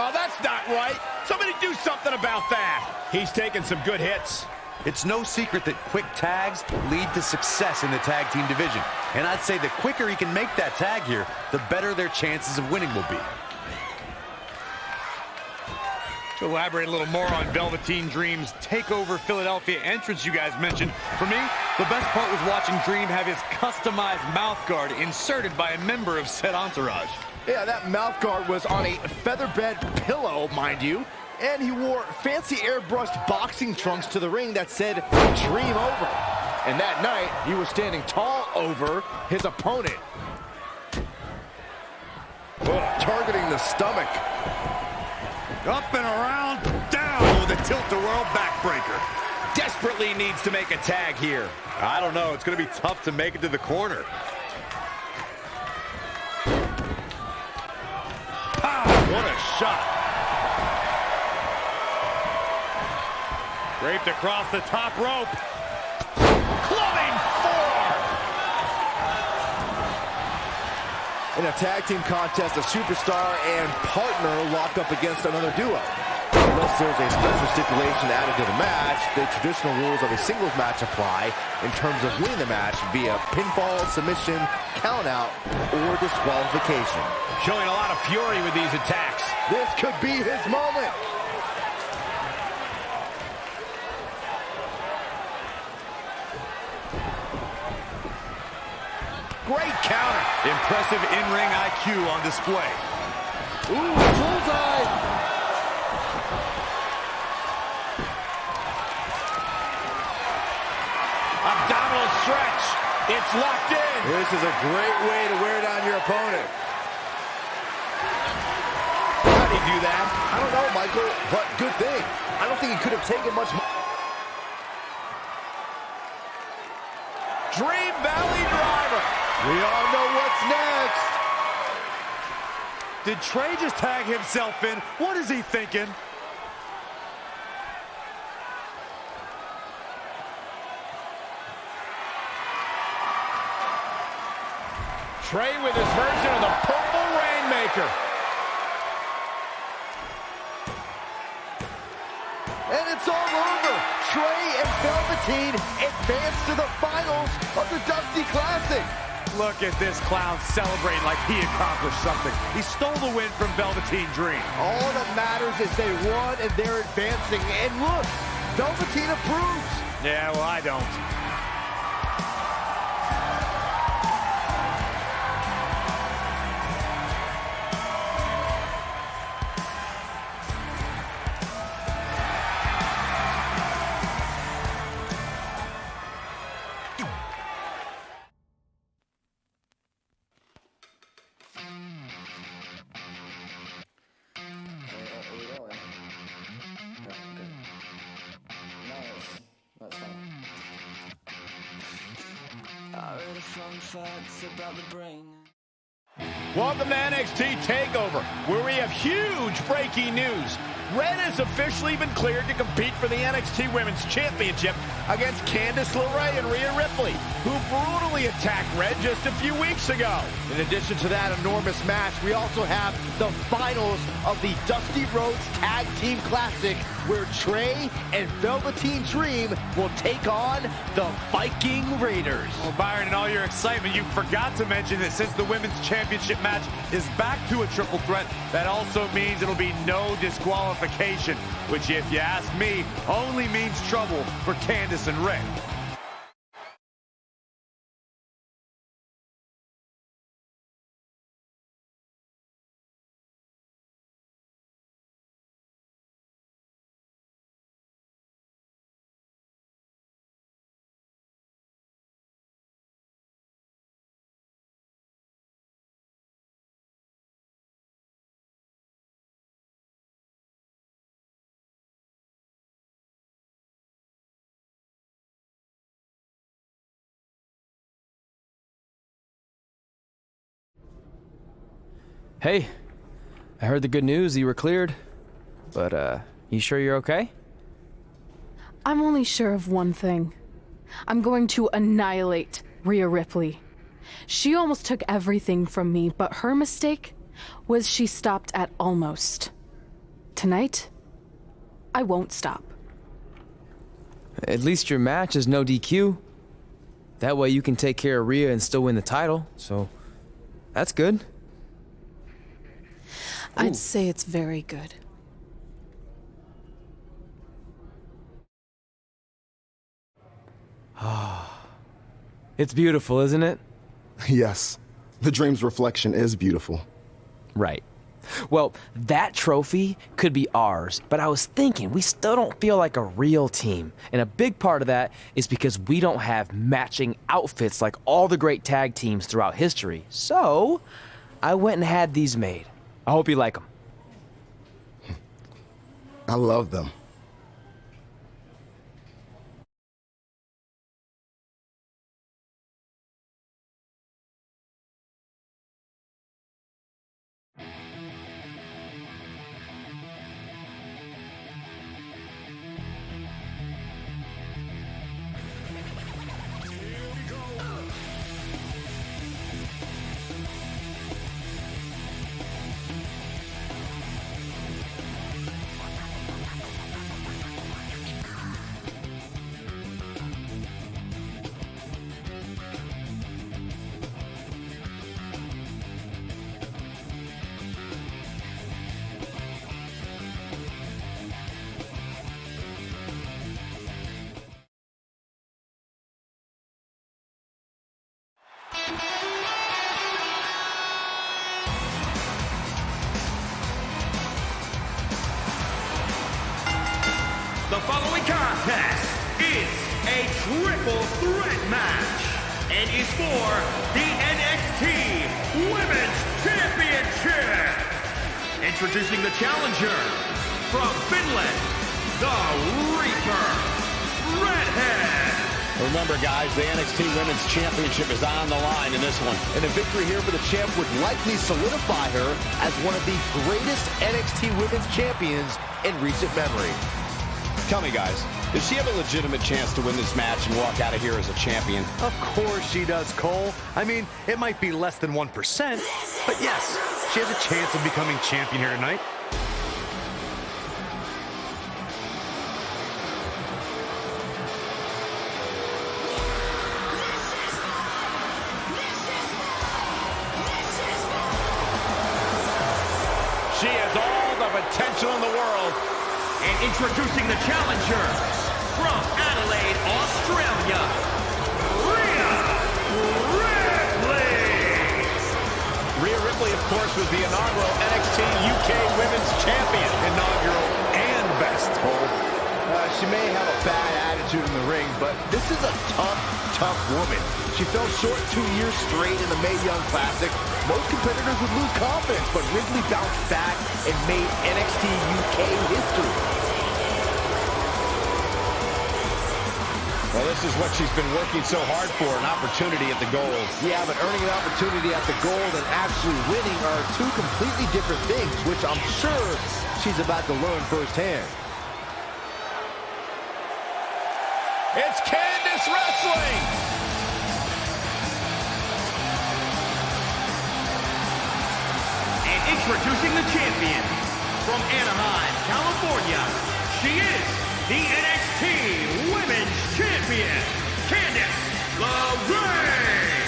Oh, that's not right. Somebody do something about that. He's taking some good hits. It's no secret that quick tags lead to success in the tag team division. And I'd say the quicker he can make that tag here, the better their chances of winning will be. To elaborate a little more on Velveteen Dream's TakeOver Philadelphia entrance you guys mentioned, for me, the best part was watching Dream have his customized mouth guard inserted by a member of said entourage. Yeah, that mouth guard was on a featherbed pillow, mind you. And he wore fancy airbrushed boxing trunks to the ring that said Dream Over. And that night, he was standing tall over his opponent. Targeting the stomach. Up and around, down with a tilt-a-whirl backbreaker. Desperately needs to make a tag here. I don't know. It's going to be tough to make it to the corner. What a shot. Draped across the top rope. Clubbing forearm. In a tag team contest, a superstar and partner lock up against another duo. Unless there's a special stipulation added to the match, the traditional rules of a singles match apply in terms of winning the match via pinfall, submission, countout, or disqualification. Showing a lot of fury with these attacks. This could be his moment. Great counter. Impressive in-ring IQ on display. Ooh, bullseye. Abdominal stretch. It's locked in. This is a great way to wear down your opponent. How'd he do that? I don't know, Michael, but good thing. I don't think he could have taken much more. Dream Valley Driver. We all know what's next. Did Trey just tag himself in? What is he thinking? Trey with his version of the Purple Rainmaker. And it's all over. Trey and Velveteen advance to the finals of the Dusty Classic. Look at this clown celebrating like he accomplished something. He stole the win from Velveteen Dream. All that matters is they won and they're advancing. And look, Velveteen approves. Yeah, well, I don't. Welcome to NXT TakeOver, where we have huge breaking news. Red has officially been cleared to compete for the NXT Women's Championship against Candice LeRae and Rhea Ripley, who brutally attacked Red just a few weeks ago. In addition to that enormous match, we also have the finals of the Dusty Rhodes Tag Team Classic, where Trey and Velveteen Dream will take on the Viking Raiders. Well, Byron, in all your excitement, you forgot to mention that since the Women's Championship match is back to a triple threat, that also means it'll be no disqualification, which, if you ask me, only means trouble for Candice and Red. Hey, I heard the good news, you were cleared. But, you sure you're okay? I'm only sure of one thing. I'm going to annihilate Rhea Ripley. She almost took everything from me, but her mistake was she stopped at almost. Tonight, I won't stop. At least your match is no DQ. That way you can take care of Rhea and still win the title, so that's good. I'd say it's very good. It's beautiful, isn't it? Yes, the dream's reflection is beautiful. Right. Well, that trophy could be ours, but I was thinking we still don't feel like a real team. And a big part of that is because we don't have matching outfits like all the great tag teams throughout history. So, I went and had these made. I hope you like them. I love them. The following contest is a triple threat match and is for the NXT Women's Championship. Introducing the challenger from Finland, the Reaper, Redhead. Remember, guys, the NXT Women's Championship is on the line in this one. And a victory here for the champ would likely solidify her as one of the greatest NXT Women's Champions in recent memory. Tell me, guys, does she have a legitimate chance to win this match and walk out of here as a champion? Of course she does, Cole. I mean, it might be less than 1%, but yes, she has a chance of becoming champion here tonight. She has all the potential in the world. And introducing the challenger from Adelaide, Australia, Rhea Ripley. Rhea Ripley, of course, was the inaugural NXT UK Women's Champion. Inaugural and best, Cole. She may have a bad attitude in the ring, but this is a tough woman. She fell short 2 years straight in the Mae Young Classic. Most competitors would lose confidence, but Ripley bounced back and made NXT UK history. Well, this is what she's been working so hard for, an opportunity at the Gold. Yeah, but earning an opportunity at the Gold and actually winning are two completely different things, which I'm sure she's about to learn firsthand. It's Candice Wrestling! And introducing the champion from Anaheim, California, she is the NXT Women's Champion, Candice LeRae.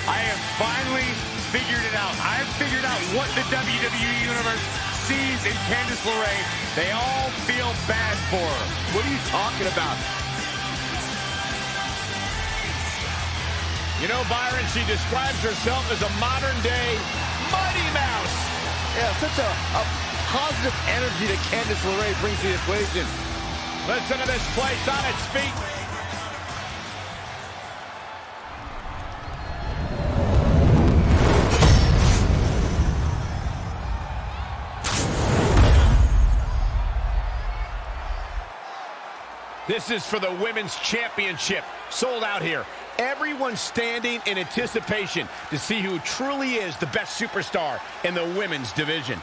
I have finally figured it out. I've figured out what the WWE Universe sees in Candice LeRae. They all feel bad for her. What are you talking about? You know, Byron, she describes herself as a modern-day Mighty Mouse. Yeah, such a positive energy that Candice LeRae brings to the equation. Listen to this place on its feet. This is for the Women's Championship. Sold out here. Everyone's standing in anticipation to see who truly is the best superstar in the women's division.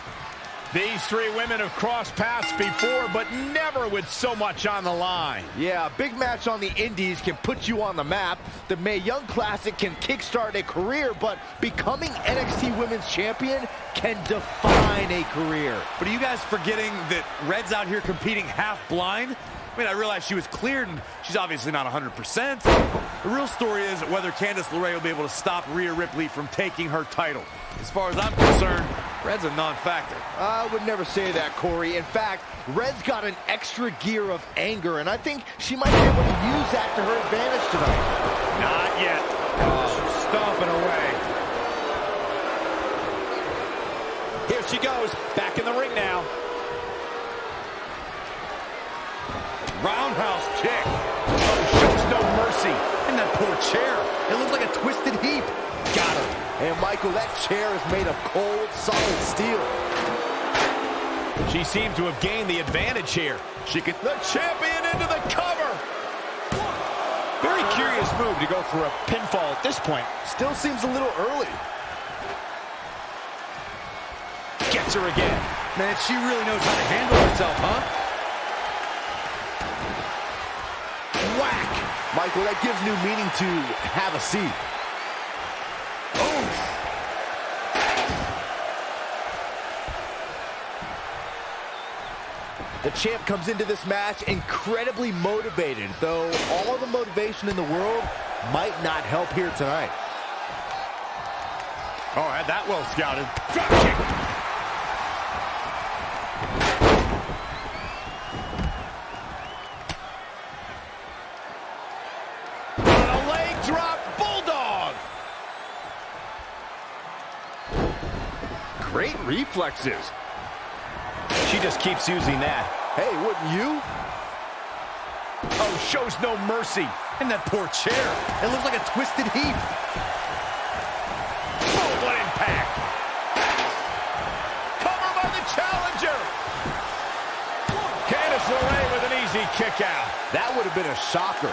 These three women have crossed paths before, but never with so much on the line. Yeah, a big match on the Indies can put you on the map. The Mae Young Classic can kickstart a career, but becoming NXT Women's Champion can define a career. But are you guys forgetting that Red's out here competing half blind? I mean, I realize she was cleared, and she's obviously not 100%. The real story is whether Candice LeRae will be able to stop Rhea Ripley from taking her title. As far as I'm concerned, Red's a non-factor. I would never say that, Corey. In fact, Red's got an extra gear of anger, and I think she might be able to use that to her advantage tonight. Not yet. Stomping away. Here she goes, back in the ring now. Roundhouse kick. Oh, shows no mercy. And that poor chair. It looks like a twisted heap. Got her. And Michael, that chair is made of cold, solid steel. She seems to have gained the advantage here. She could... The champion into the cover. Very curious move to go for a pinfall at this point. Still seems a little early. Gets her again. Man, she really knows how to handle herself, huh? Whack! Michael, that gives new meaning to have a seat. The champ comes into this match incredibly motivated, though all the motivation in the world might not help here tonight. Oh, had that well scouted. Drop kick. Great reflexes. She just keeps using that. Hey, wouldn't you? Oh, shows no mercy. And that poor chair. It looks like a twisted heap. Oh, what impact. Cover by the challenger. Candice LeRae with an easy kick out. That would have been a shocker.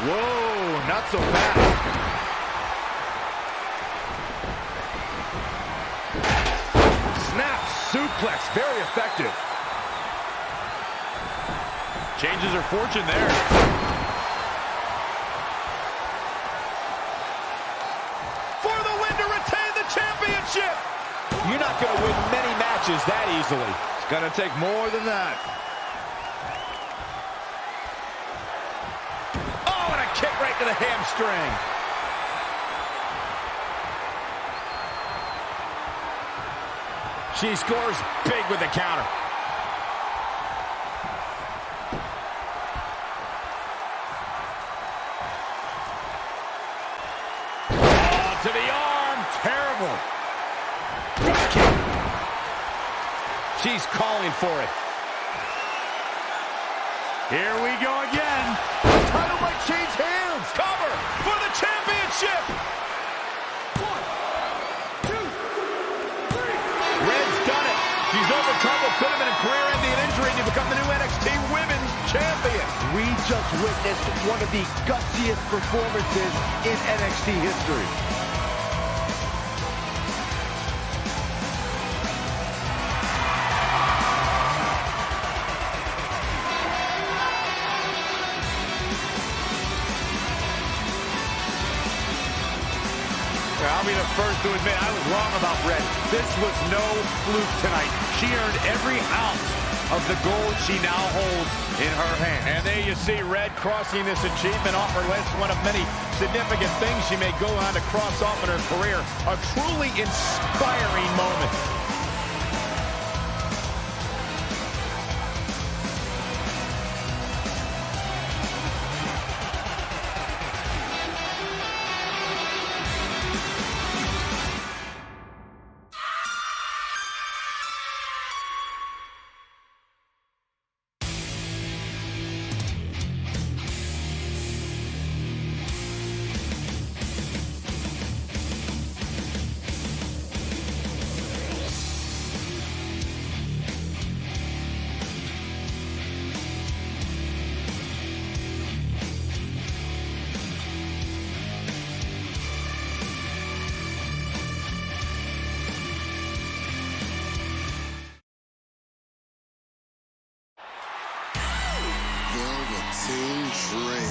Whoa, not so fast. Snap suplex, very effective. Changes her fortune there. For the win to retain the championship. You're not going to win many matches that easily. It's going to take more than that. Oh, and a kick right to the hamstring. She scores big with the counter. Oh, to the arm. Terrible. Drop kick. She's calling for it. Here we go again. The title might change hands. Cover for the championship. She's overcome what could have been a career-ending injury to become the new NXT Women's Champion. We just witnessed one of the gutsiest performances in NXT history. I'll be the first to admit I was wrong about Red. This was no fluke tonight. She earned every ounce of the gold she now holds in her hand. And there you see Red crossing this achievement off her list. One of many significant things she may go on to cross off in her career. A truly inspiring moment. Velveteen Dream.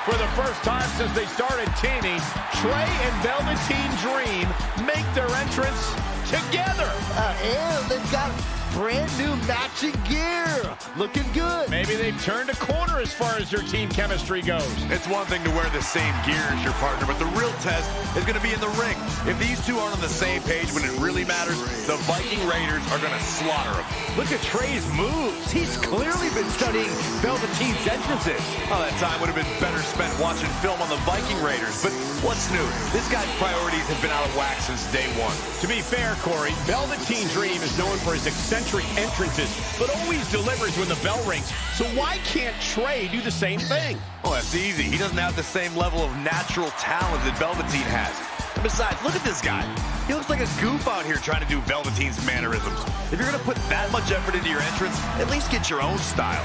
For the first time since they started teaming, Trey and Velveteen Dream make their entrance together. And they've got brand new matching gear. Looking good. Maybe they've turned a corner as far as their team chemistry goes. It's one thing to wear the same gear as your partner, but the real test is going to be in the ring. If these two aren't on the same page when it really matters, the Viking Raiders are going to slaughter them. Look at Trey's moves. He's clearly been studying Velveteen's entrances. Oh, that time would have been better spent watching film on the Viking Raiders. But what's new? This guy's priorities have been out of whack since day one. To be fair, Corey, Velveteen Dream is known for his eccentric entrances, but always delivers when the bell rings. So why can't Trey do the same thing? Oh, that's easy. He doesn't have the same level of natural talent that Velveteen has. And besides, look at this guy. He looks like a goof out here trying to do Velveteen's mannerisms. If you're going to put that much effort into your entrance, at least get your own style.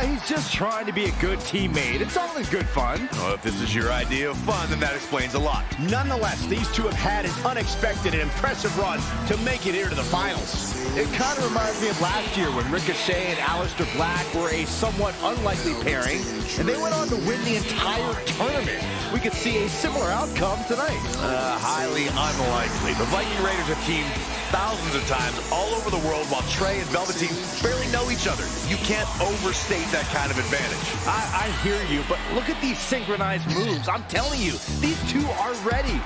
He's just trying to be a good teammate. It's all in good fun. Well, if this is your idea of fun, then that explains a lot. Nonetheless, these two have had an unexpected and impressive run to make it here to the finals. It kind of reminds me of last year when Ricochet and Aleister Black were a somewhat unlikely pairing, and they went on to win the entire tournament. We could see a similar outcome tonight. Highly unlikely. The Viking Raiders have teamed thousands of times all over the world while Trey and Velveteen barely know each other. You can't overstate that kind of advantage. I hear you, but look at these synchronized moves. I'm telling you, these two are ready.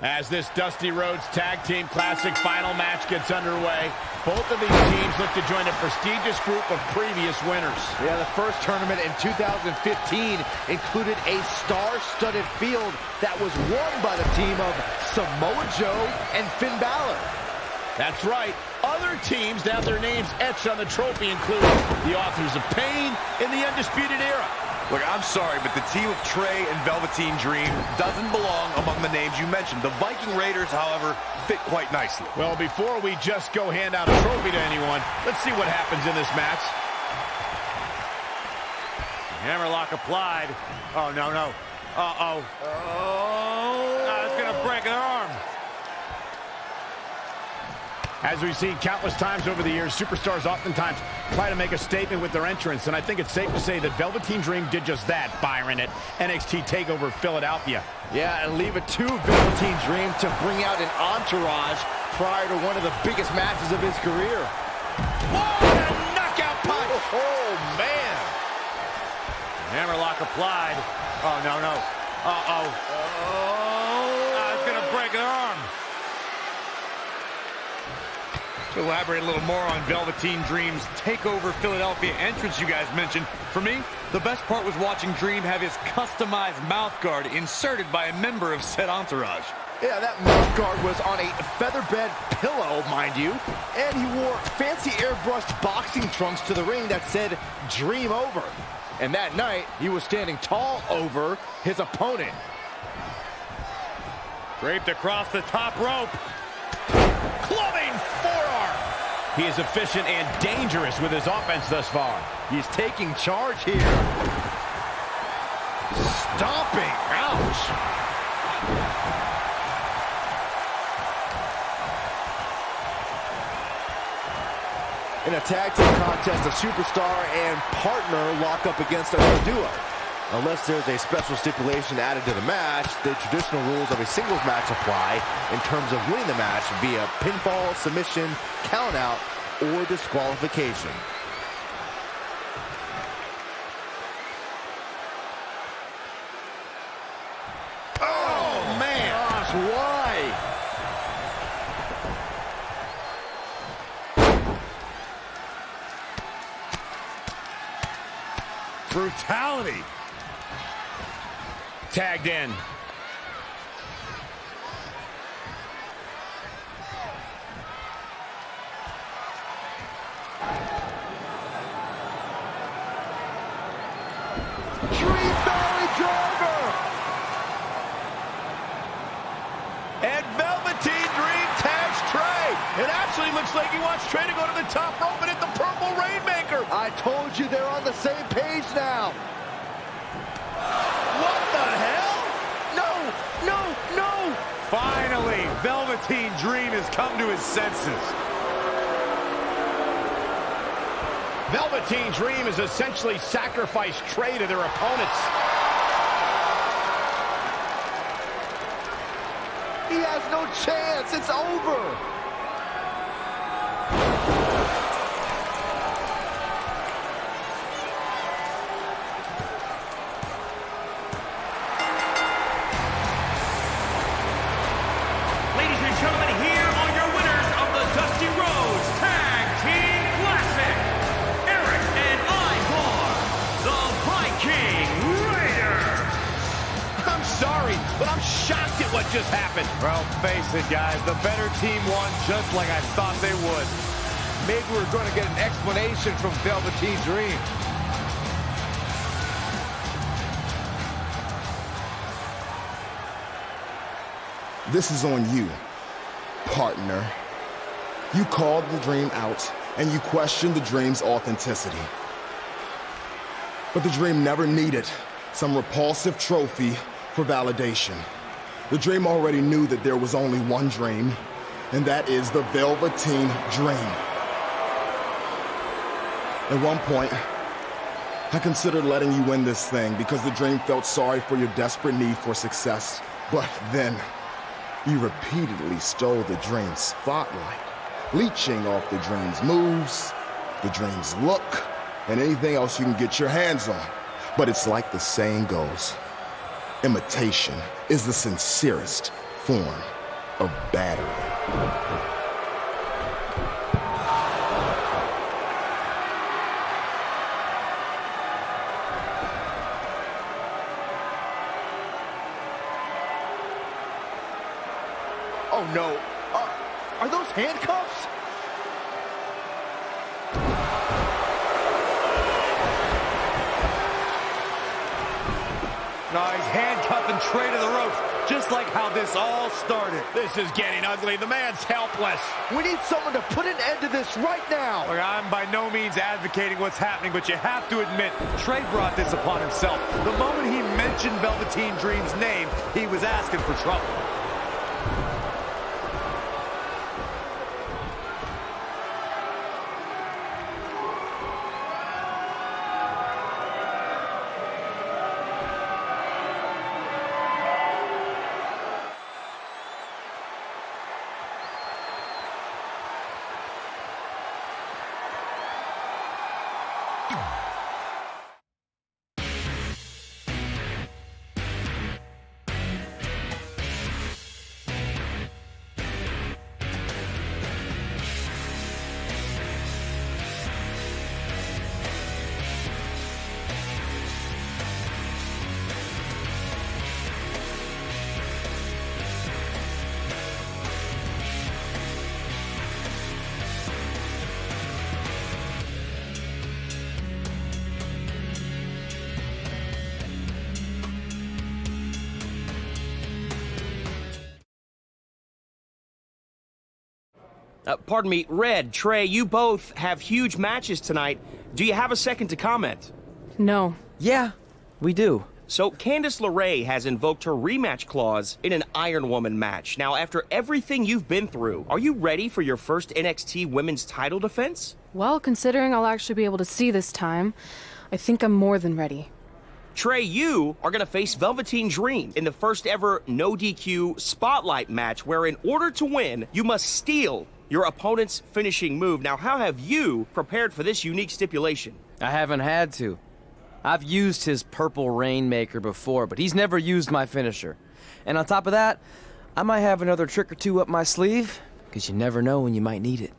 As this Dusty Rhodes Tag Team Classic final match gets underway, both of these teams look to join a prestigious group of previous winners. Yeah, the first tournament in 2015 included a star-studded field that was won by the team of Samoa Joe and Finn Balor. That's right. Other teams that have their names etched on the trophy include the Authors of Pain and the Undisputed Era. Look, I'm sorry, but the team of Trey and Velveteen Dream doesn't belong among the names you mentioned. The Viking Raiders, however, fit quite nicely. Well, before we just go hand out a trophy to anyone, let's see what happens in this match. Hammerlock applied. Oh, no. Uh-oh. It's going to break an arm. As we've seen countless times over the years, superstars oftentimes try to make a statement with their entrance, and I think it's safe to say that Velveteen Dream did just that, Byron, at NXT TakeOver Philadelphia. Yeah, and leave it to Velveteen Dream to bring out an entourage prior to one of the biggest matches of his career. Whoa, and a knockout punch! Oh, man! Hammerlock applied. Oh, no. It's going to break an arm. To elaborate a little more on Velveteen Dream's TakeOver Philadelphia entrance you guys mentioned, for me, the best part was watching Dream have his customized mouth guard inserted by a member of said entourage. Yeah, that mouth guard was on a featherbed pillow, mind you, and he wore fancy airbrushed boxing trunks to the ring that said Dream Over. And that night, he was standing tall over his opponent. Draped across the top rope. Clubbing forearm. He is efficient and dangerous with his offense thus far. He's taking charge here. Stomping. Ouch. In a tag team contest, a superstar and partner lock up against another duo. Unless there's a special stipulation added to the match, the traditional rules of a singles match apply in terms of winning the match via pinfall, submission, countout, or disqualification. Oh, man! Gosh, why? Brutality. Tagged in. Dream belly driver. And Velveteen Dream tags Trey. It actually looks like he wants Trey to go to the top rope and hit the Purple Rainmaker. I told you they're on the same page now. What the hell? No, no, no. Finally, Velveteen Dream has come to his senses. Velveteen Dream has essentially sacrificed Trey to their opponents. He has no chance. It's over. Ladies and gentlemen, here are your winners of the Dusty Rhodes Tag Team Classic. Eric and Ivar, the Viking Raiders. I'm sorry, but I'm shocked at what just happened. Well, face it, guys. The better team won just like I thought they would. Maybe we're going to get an explanation from Velveteen Dream. This is on you, partner. You called the Dream out, and you questioned the Dream's authenticity. But the Dream never needed some repulsive trophy for validation. The Dream already knew that there was only one Dream, and that is the Velveteen Dream. At one point, I considered letting you win this thing because the Dream felt sorry for your desperate need for success. But then, you repeatedly stole the Dream's spotlight, leeching off the Dream's moves, the Dream's look, and anything else you can get your hands on. But it's like the saying goes, imitation is the sincerest form of battery. Oh no. Are those handcuffs? No, he's handcuffing Trey to the ropes, just like how this all started. This is getting ugly. The man's helpless. We need someone to put an end to this right now. Look, I'm by no means advocating what's happening, but you have to admit, Trey brought this upon himself. The moment he mentioned Velveteen Dream's name, he was asking for trouble. Pardon me, Red, Trey, you both have huge matches tonight. Do you have a second to comment? No. Yeah, we do. So, Candice LeRae has invoked her rematch clause in an Iron Woman match. Now, after everything you've been through, are you ready for your first NXT Women's title defense? Well, considering I'll actually be able to see this time, I think I'm more than ready. Trey, you are going to face Velveteen Dream in the first ever no DQ spotlight match, where in order to win, you must steal your opponent's finishing move. Now, how have you prepared for this unique stipulation? I haven't had to. I've used his Purple Rainmaker before, but he's never used my finisher. And on top of that, I might have another trick or two up my sleeve, because you never know when you might need it.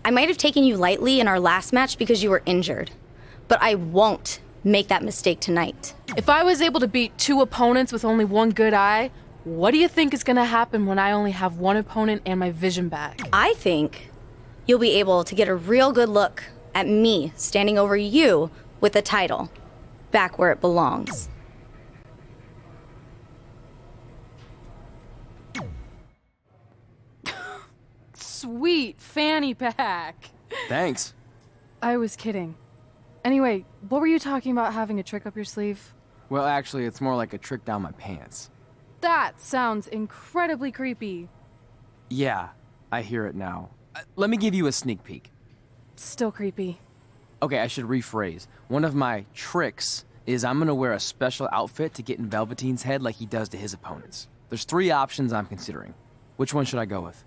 I might have taken you lightly in our last match because you were injured, but I won't make that mistake tonight. If I was able to beat 2 opponents with only 1 good eye, what do you think is gonna happen when I only have 1 opponent and my vision back? I think you'll be able to get a real good look at me standing over you with the title, back where it belongs. Sweet fanny pack. Thanks. I was kidding. Anyway, what were you talking about having a trick up your sleeve? Well, actually, it's more like a trick down my pants. That sounds incredibly creepy. Yeah, I hear it now. Let me give you a sneak peek. Still creepy. Okay, I should rephrase. One of my tricks is I'm gonna wear a special outfit to get in Velveteen's head like he does to his opponents. There's 3 options I'm considering. Which one should I go with?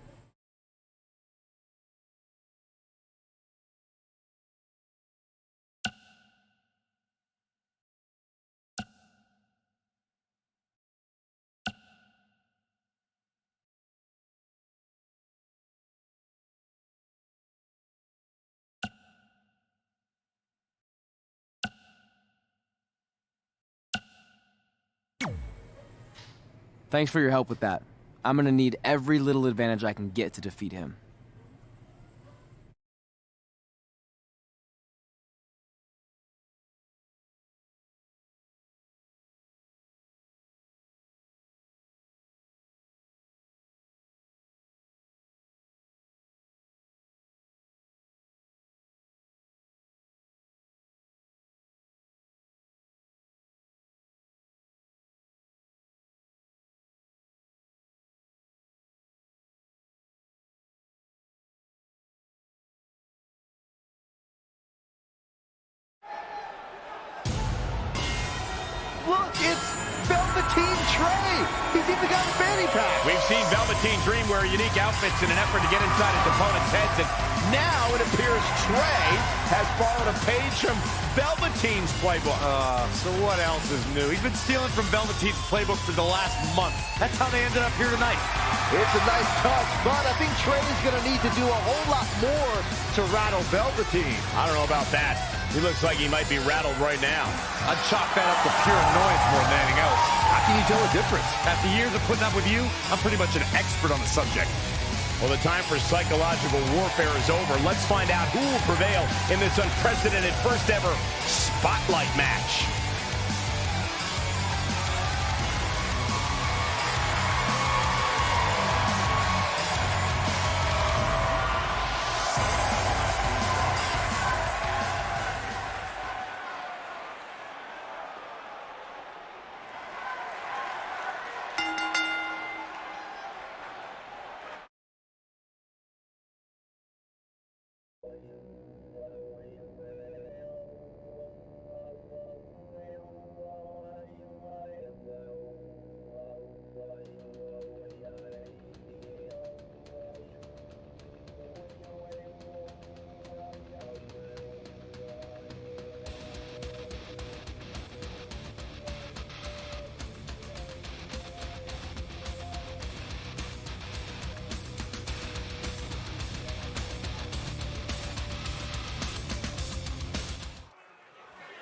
Thanks for your help with that. I'm gonna need every little advantage I can get to defeat him. Look, it's Velveteen Trey. He's even got a fanny pack. We've seen Velveteen Dream wear unique outfits in an effort to get inside his opponent's heads, and now it appears Trey has borrowed a page from Velveteen's playbook. So what else is new? He's been stealing from Velveteen's playbook for the last month. That's how they ended up here tonight. It's a nice touch, but I think Trey's going to need to do a whole lot more to rattle Velveteen. I don't know about that. He looks like he might be rattled right now. I'd chalk that up to pure annoyance more than anything else. How can you tell the difference? After years of putting up with you, I'm pretty much an expert on the subject. Well, the time for psychological warfare is over. Let's find out who will prevail in this unprecedented first ever Spotlight match.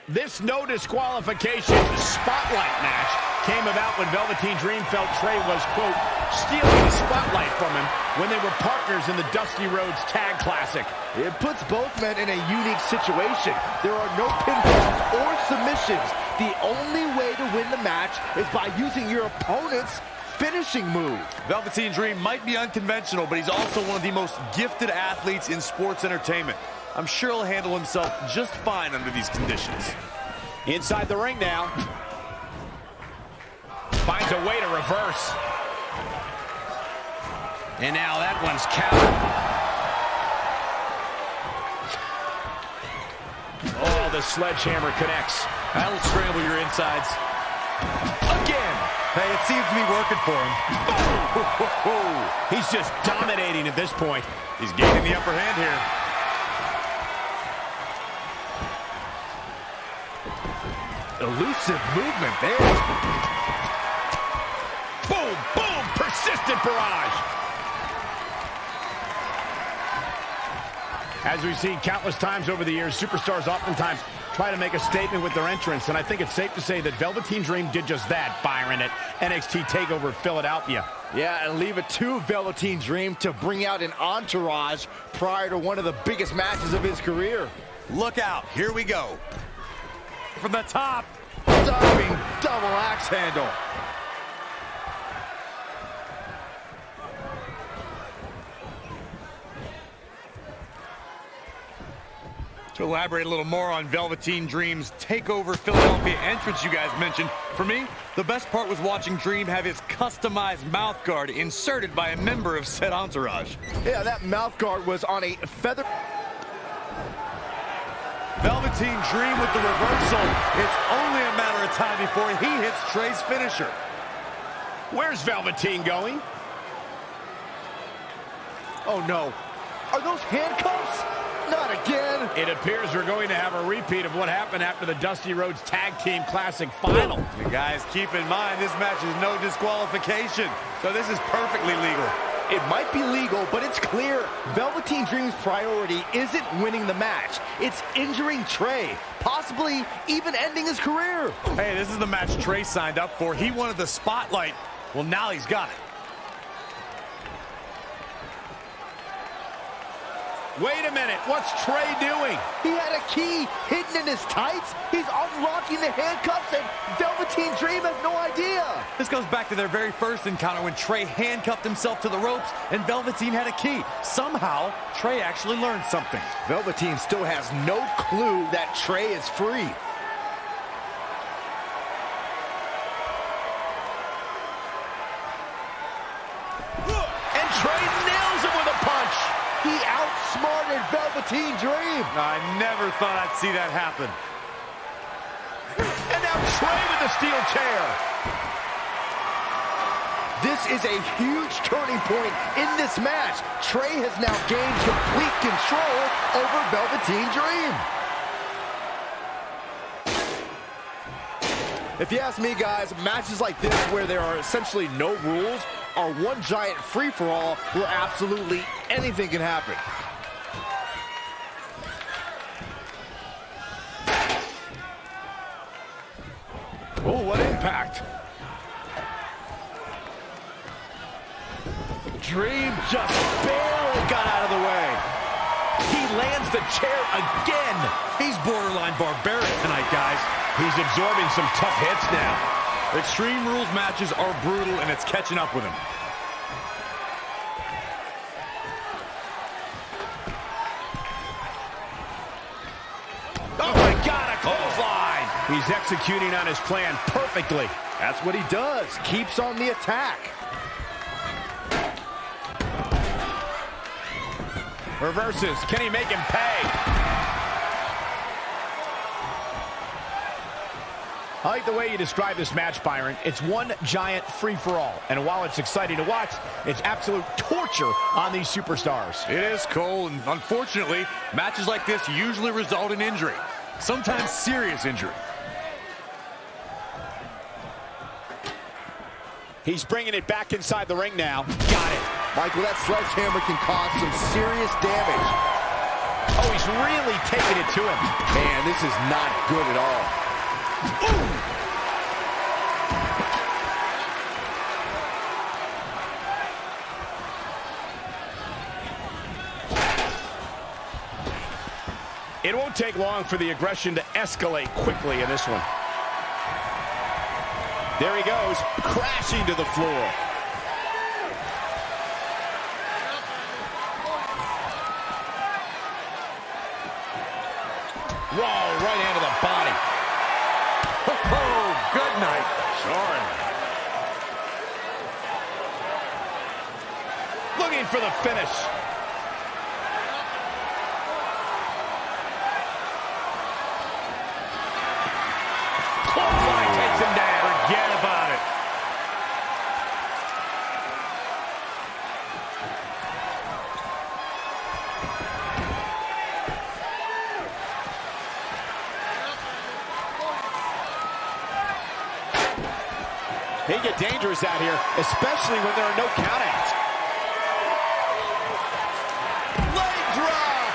This no disqualification spotlight match came about when Velveteen Dream felt Trey was, quote, stealing the spotlight from him when they were partners in the Dusty Rhodes Tag Classic. It puts both men in a unique situation. There are no pinfalls or submissions. The only way to win the match is by using your opponent's finishing move. Velveteen Dream might be unconventional, but he's also one of the most gifted athletes in sports entertainment. I'm sure he'll handle himself just fine under these conditions. Inside the ring now. Finds a way to reverse. And now that one's countered. Oh, the sledgehammer connects. That'll scramble your insides. Again. Hey, it seems to be working for him. He's just dominating at this point. He's gaining the upper hand here. Elusive movement there. Boom, boom, persistent barrage. As we've seen countless times over the years, superstars oftentimes try to make a statement with their entrance, and I think it's safe to say that Velveteen Dream did just that, Byron, at NXT TakeOver Philadelphia. Yeah, and leave it to Velveteen Dream to bring out an entourage prior to one of the biggest matches of his career. Look out, here we go. From the top, diving double axe handle. To elaborate a little more on Velveteen Dream's TakeOver Philadelphia entrance you guys mentioned, for me, the best part was watching Dream have his customized mouth guard inserted by a member of said entourage. Yeah, that mouth guard was on a feather. Velveteen Dream with the reversal. It's only a matter of time before he hits Trey's finisher. Where's Velveteen going? Oh no, are those handcuffs? Not again. It appears we're going to have a repeat of what happened after the Dusty Rhodes Tag Team Classic final. You guys, keep in mind, this match is no disqualification, so this is perfectly legal. It might be legal, but it's clear Velveteen Dream's priority isn't winning the match. It's injuring Trey, possibly even ending his career. Hey, this is the match Trey signed up for. He wanted the spotlight. Well, now he's got it. Wait a minute, what's Trey doing? He had a key hidden in his tights. He's unlocking the handcuffs, and Velveteen Dream has no idea. This goes back to their very first encounter when Trey handcuffed himself to the ropes and Velveteen had a key. Somehow, Trey actually learned something. Velveteen still has no clue that Trey is free. And Trey nails him with a punch. He outsmarted Velveteen Dream. I never thought I'd see that happen. And now Trey with the steel chair. This is a huge turning point in this match. Trey has now gained complete control over Velveteen Dream. If you ask me, guys, matches like this where there are essentially no rules are one giant free-for-all where absolutely anything can happen. Oh, what impact. Dream just barely got out of the way. He lands the chair again. He's borderline barbaric tonight, guys. He's absorbing some tough hits now. Extreme Rules matches are brutal, and it's catching up with him. Oh my God, a clothesline! He's executing on his plan perfectly. That's what he does. Keeps on the attack. Reverses. Can he make him pay? I like the way you describe this match, Byron. It's one giant free-for-all. And while it's exciting to watch, it's absolute torture on these superstars. It is, Cole, and unfortunately, matches like this usually result in injury. Sometimes serious injury. He's bringing it back inside the ring now. Got it. Michael, that sledgehammer can cause some serious damage. Oh, he's really taking it to him. Man, this is not good at all. Ooh. It won't take long for the aggression to escalate quickly in this one. There he goes, crashing to the floor. Whoa, right hand to the body. Oh, good night. Sorry. Looking for the finish. Clothesline takes him down. Forget about it. They get dangerous out here, especially when there are no countouts. Leg drop!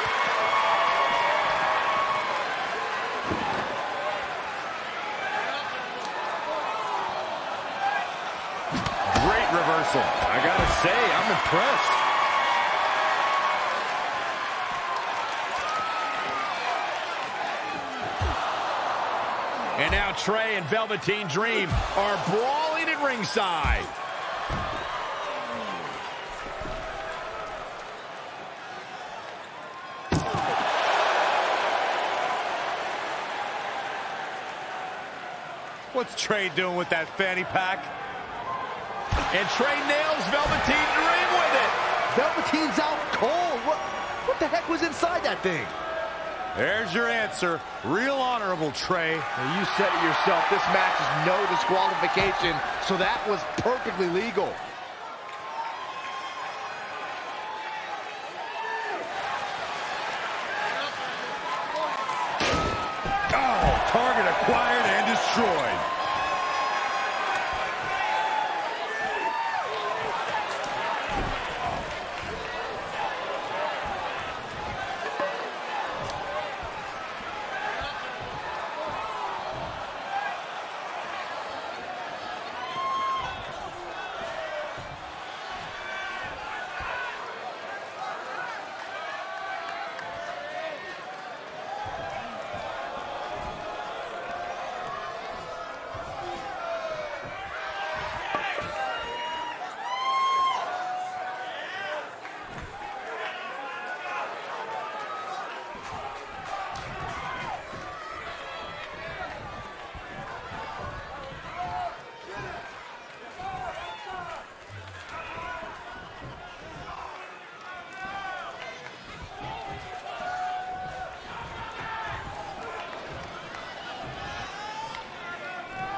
And now Trey and Velveteen Dream are brawling at ringside. What's Trey doing with that fanny pack? And Trey nails Velveteen Dream with it. Velveteen's out cold. What the heck was inside that thing? There's your answer. Real honorable, Trey. Now, you said it yourself. This match is no disqualification, so that was perfectly legal. Oh, target acquired and destroyed.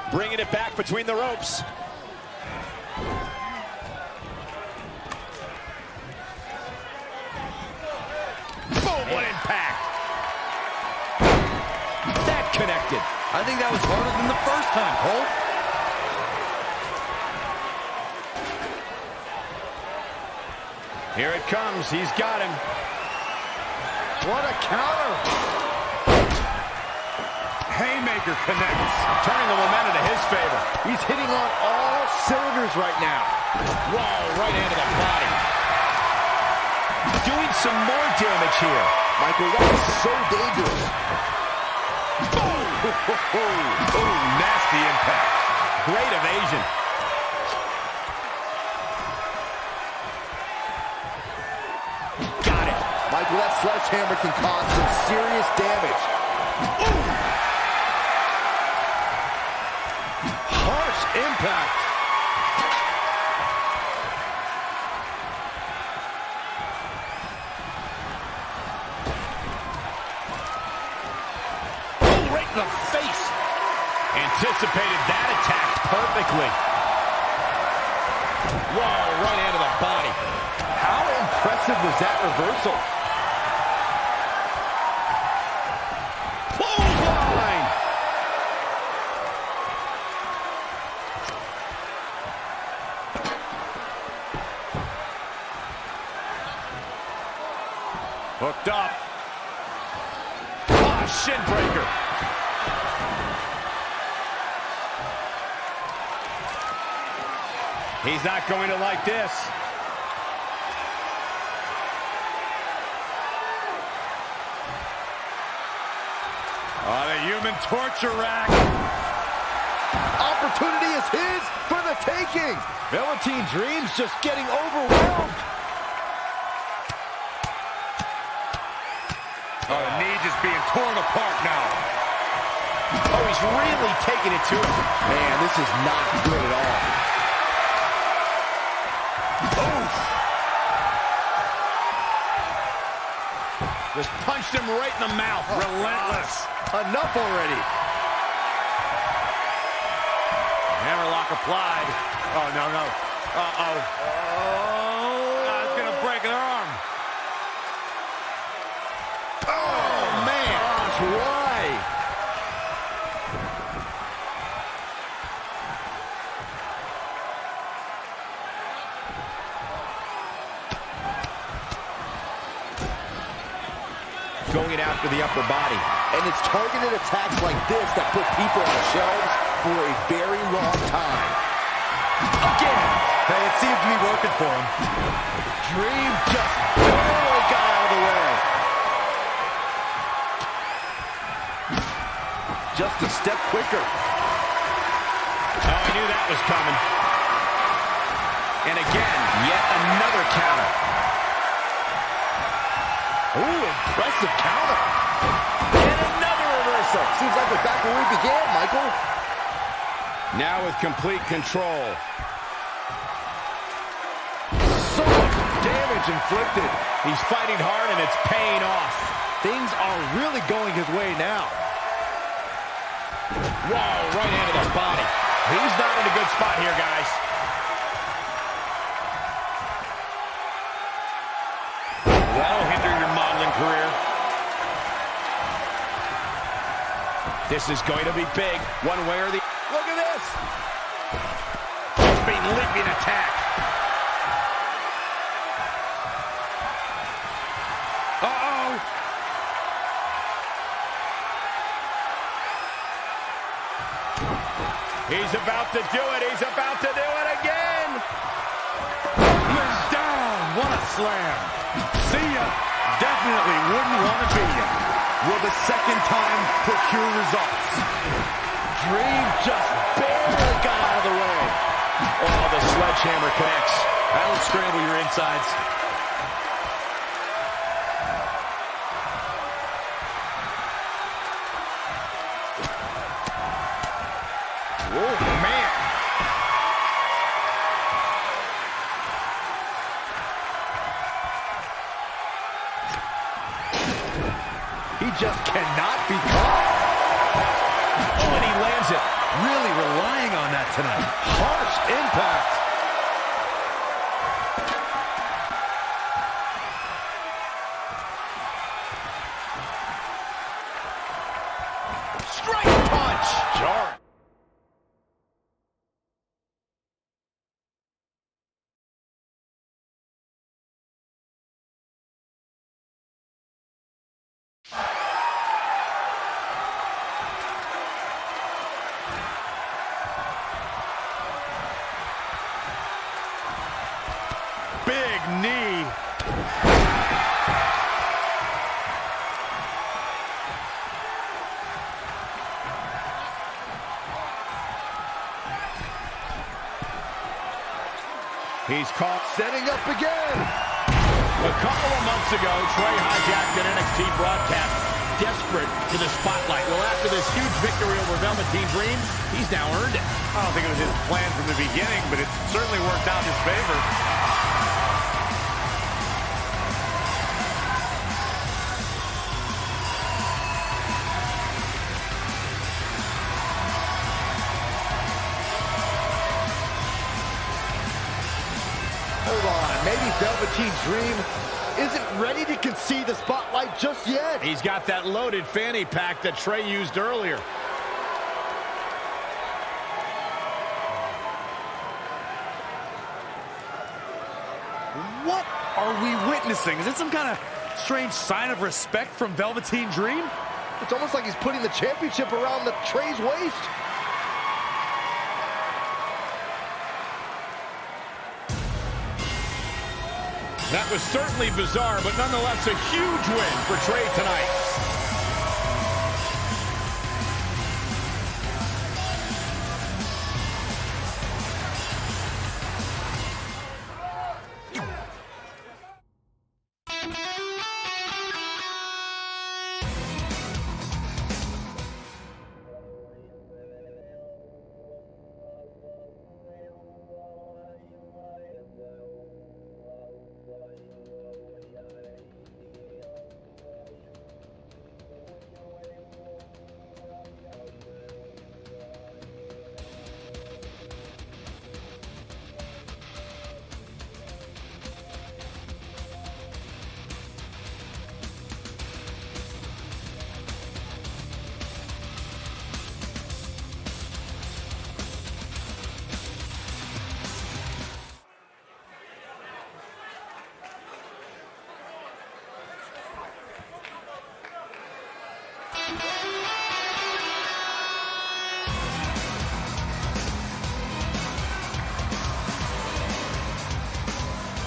Bringing it back between the ropes. Boom, what impact. That connected. I think that was harder than the first time, Cole. Here it comes. He's got him. What a counter. Haymaker connects. Turning the momentum to his favor. He's hitting on all cylinders right now. Whoa, right into the body. Doing some more damage here. Michael, that is so dangerous. Boom! Oh, nasty impact. Great evasion. Got it. Michael, that sledgehammer can cause some serious damage. Ooh. Harsh impact. Oh, right in the face. Anticipated that attack perfectly. Whoa, right into the body. How impressive was that reversal? Clothesline. Hooked up. Ah, shin breaker. He's not going to like this. Oh, the human torture rack. Opportunity is his for the taking. Velveteen Dream's just getting overwhelmed. Oh, the knee just being torn apart now. Oh, he's really taking it to him. Man, this is not good at all. Oof. Just punched him right in the mouth. Relentless. Enough already. Hammerlock applied. Oh, no, no. Uh-oh. Oh, it's going to break an arm. Oh, man. That's right. Going it after the upper body. And it's targeted attacks like this that put people on shelves for a very long time. Again. Hey, it seems to be working for him. Dream just barely got out of the way. just a step quicker. Oh, I knew that was coming. And again, yet another counter. Ooh, impressive counter. And another reversal. Seems like we're back where we began, Michael. Now with complete control. So much damage inflicted. He's fighting hard and it's paying off. Things are really going his way now. Whoa, right hand to the body. He's not in a good spot here, guys. That'll hinder your modeling career. This is going to be big, one way or the... Look at this! Just being leaping attack. Uh-oh! He's about to do it. He's about to do it again. He's down. What a slam. See ya. Definitely wouldn't want to be ya. Will the second time procure results? Dream just barely got out of the way. Oh, the sledgehammer connects. That'll scramble your insides. Oh, man. He just cannot be caught. Oh, and he lands it. Really relying on that tonight. Harsh impact. Straight punch. Jarring. Big knee. He's caught. Setting up again. A couple of months ago, Trey hijacked an NXT broadcast, desperate for the spotlight. Well, after this huge victory over Velveteen Dream, he's now earned it. I don't think it was his plan from the beginning, but it certainly worked out in his favor. Hold on, maybe Velveteen Dream isn't ready to concede the spotlight just yet. He's got that loaded fanny pack that Trey used earlier. What are we witnessing? Is this some kind of strange sign of respect from Velveteen Dream? It's almost like he's putting the championship around the Trey's waist. That was certainly bizarre, but nonetheless a huge win for Trey tonight.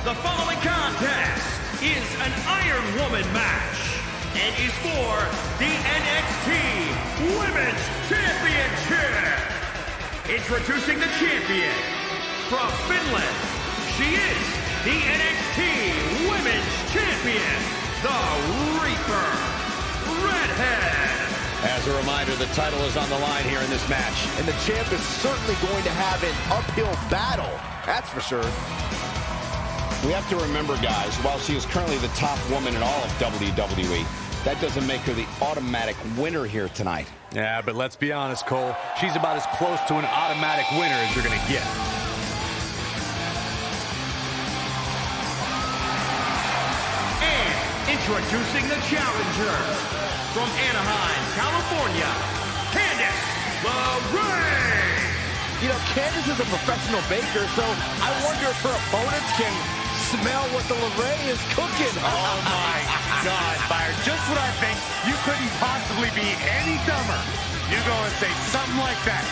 The following contest is an Iron Woman match. and is for the NXT Women's Championship. Introducing the champion from Finland, she is the NXT Women's Champion, the Reaper, Redhead. As a reminder, the title is on the line here in this match. And the champ is certainly going to have an uphill battle, that's for sure. We have to remember, guys, while she is currently the top woman in all of WWE, that doesn't make her the automatic winner here tonight. Yeah, but let's be honest, Cole. She's about as close to an automatic winner as you're going to get. And introducing the challenger from Anaheim, California, Candice LeRae. You know, Candice is a professional baker, so I wonder if her opponents can smell what the LeRae is cooking. Oh, my God, Byron. Just when I think you couldn't possibly be any dumber, you go and say something like that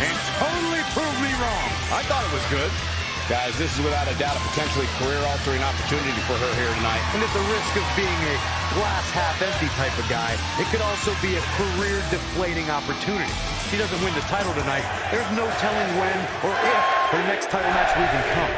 and totally prove me wrong. I thought it was good. Guys, this is without a doubt a potentially career-altering opportunity for her here tonight. And at the risk of being a glass-half-empty type of guy, it could also be a career-deflating opportunity. If she doesn't win the title tonight, there's no telling when or if her next title match will even come.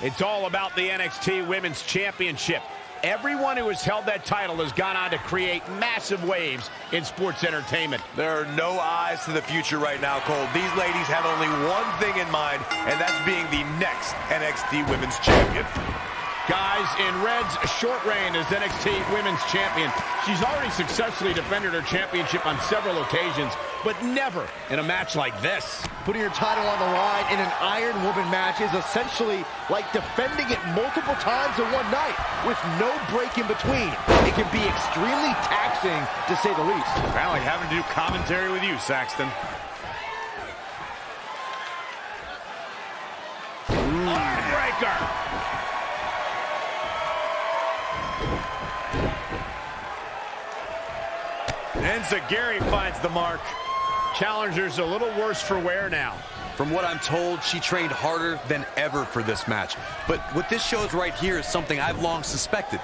It's all about the NXT Women's Championship. Everyone who has held that title has gone on to create massive waves in sports entertainment. There are no eyes to the future right now, Cole. These ladies have only one thing in mind, and that's being the next NXT Women's Champion. Guys, in Red's short reign as NXT Women's Champion, she's already successfully defended her championship on several occasions, but never in a match like this. Putting your title on the line in an Iron Woman match is essentially like defending it multiple times in one night with no break in between. It can be extremely taxing, to say the least. Kind of like having to do commentary with you, Saxton. Armbreaker! And Zagari finds the mark. Challenger's a little worse for wear now. From what I'm told, she trained harder than ever for this match. But what this shows right here is something I've long suspected.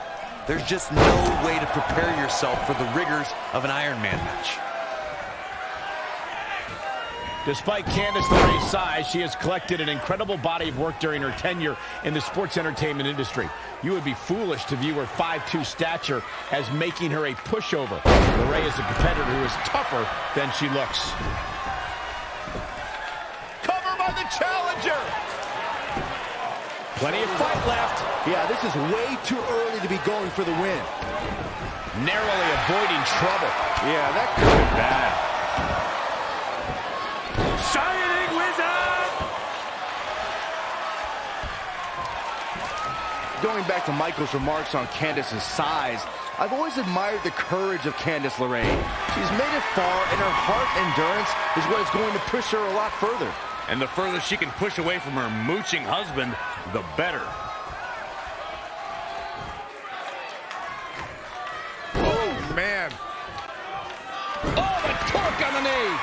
There's just no way to prepare yourself for the rigors of an Iron Man match. Despite Candice LeRae's size, she has collected an incredible body of work during her tenure in the sports entertainment industry. You would be foolish to view her 5'2" stature as making her a pushover. LeRae is a competitor who is tougher than she looks. Cover by the challenger! Plenty of fight left. Yeah, this is way too early to be going for the win. Narrowly avoiding trouble. Yeah, that could be bad. Shining Wizard! Going back to Michael's remarks on Candice's size, I've always admired the courage of Candice LeRae. She's made it far, and her heart endurance is what is going to push her a lot further. And the further she can push away from her mooching husband, the better. Oh, man. Oh, the torque on the knee!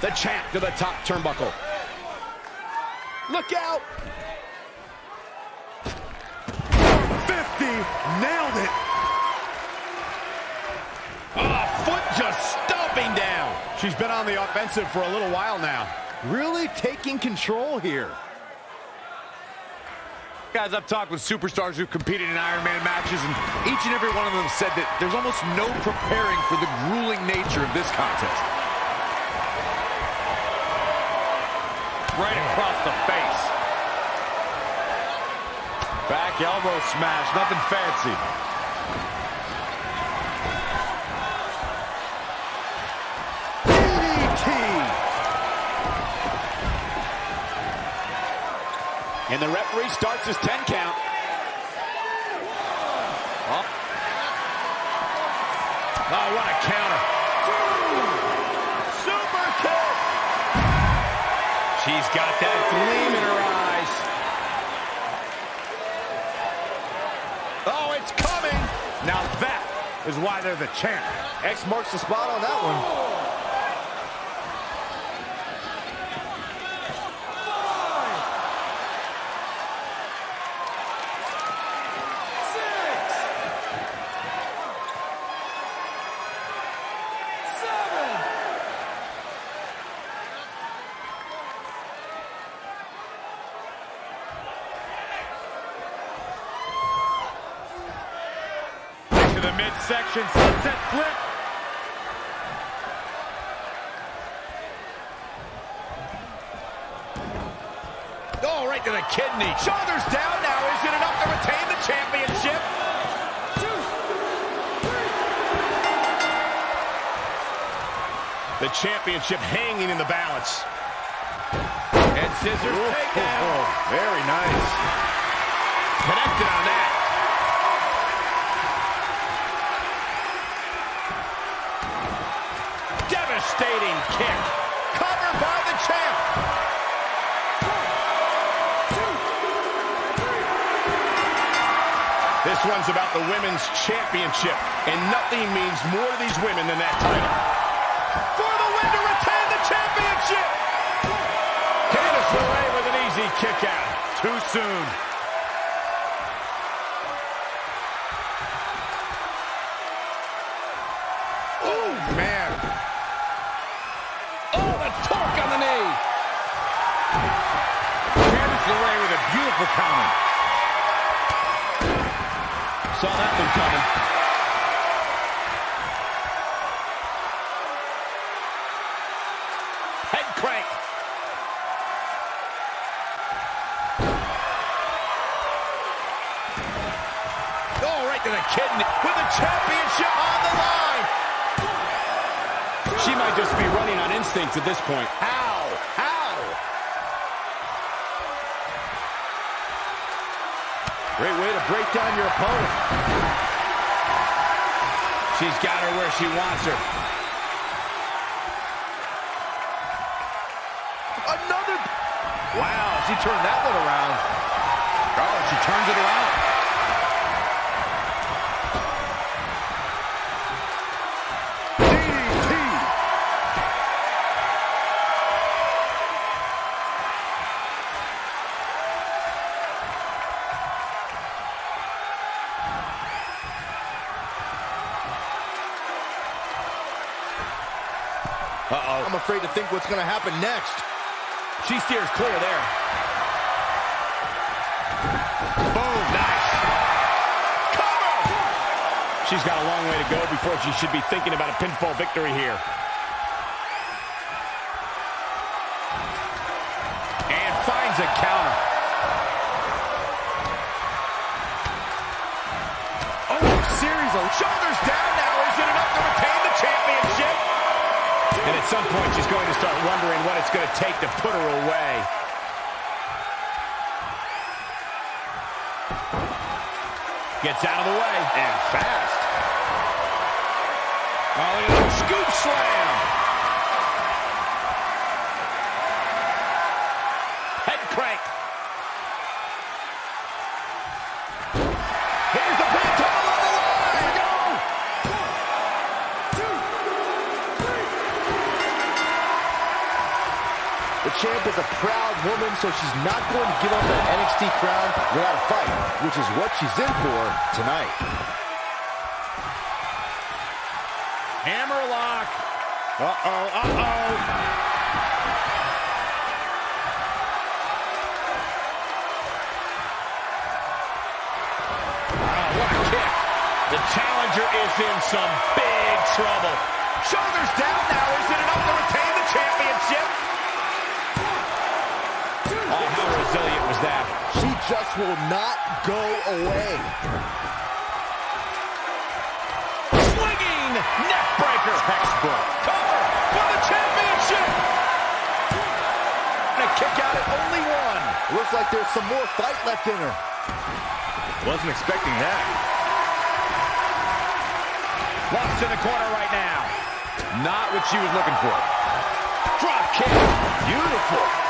The champ to the top turnbuckle. Look out! 50, nailed it. Foot just stomping down. She's been on the offensive for a little while now. Really taking control here. Guys, I've talked with superstars who've competed in Iron Man matches, and each and every one of them said that there's almost no preparing for the grueling nature of this contest. Right across the face. Back elbow smash, nothing fancy. And the referee starts his 10 count. Oh, what a counter. Super kick. She's got that gleam in her eyes. Oh, it's coming. Now that is why they're the champ. X marks the spot on that one. The midsection sunset flip. Oh, right to the kidney. Shoulders down now. Is it enough to retain the championship? 2, 3. The championship hanging in the balance. And scissors takedown. Very nice. Connected on that. Devastating kick. Covered by the champ. 1, 2, 3. This one's about the women's championship, and nothing means more to these women than that title. For the win to retain the championship. Candice LeRae with an easy kick out. Too soon. Oh, man. Oh, the torque on the knee. Candice LeRae with a beautiful counter. Saw that one coming. Head crank. Oh, right to the kidney. With the championship on the line. She might just be running on instinct at this point. Ow! Ow! Great way to break down your opponent. She's got her where she wants her. Another! Wow, she turned that one around. Oh, she turns it around. Uh-oh. I'm afraid to think what's going to happen next. She steers clear there. Boom, nice. Cover! She's got a long way to go before she should be thinking about a pinfall victory here. And finds a counter. Oh, series of shoulders down now. Is it enough to retain the championship? And at some point, she's going to start wondering what it's going to take to put her away. Gets out of the way. And fast. Oh, look at that scoop slam. Head crank. Here's the pin tunnel on the line. Go. 1, 2, 3. The champ is a proud woman, so she's not going to give up that NXT crown without a fight, which is what she's in for tonight. Hammerlock. Uh-oh, uh-oh. Oh, what a kick. The challenger is in some big trouble. Shoulders down now. Is it enough to retain the championship? Oh, how resilient was that? She just will not go away. Swinging neck breaker. Textbook. Cover for the championship. And a kick out at only 1. Looks like there's some more fight left in her. Wasn't expecting that. Lost in the corner right now. Not what she was looking for. Drop kick. Beautiful.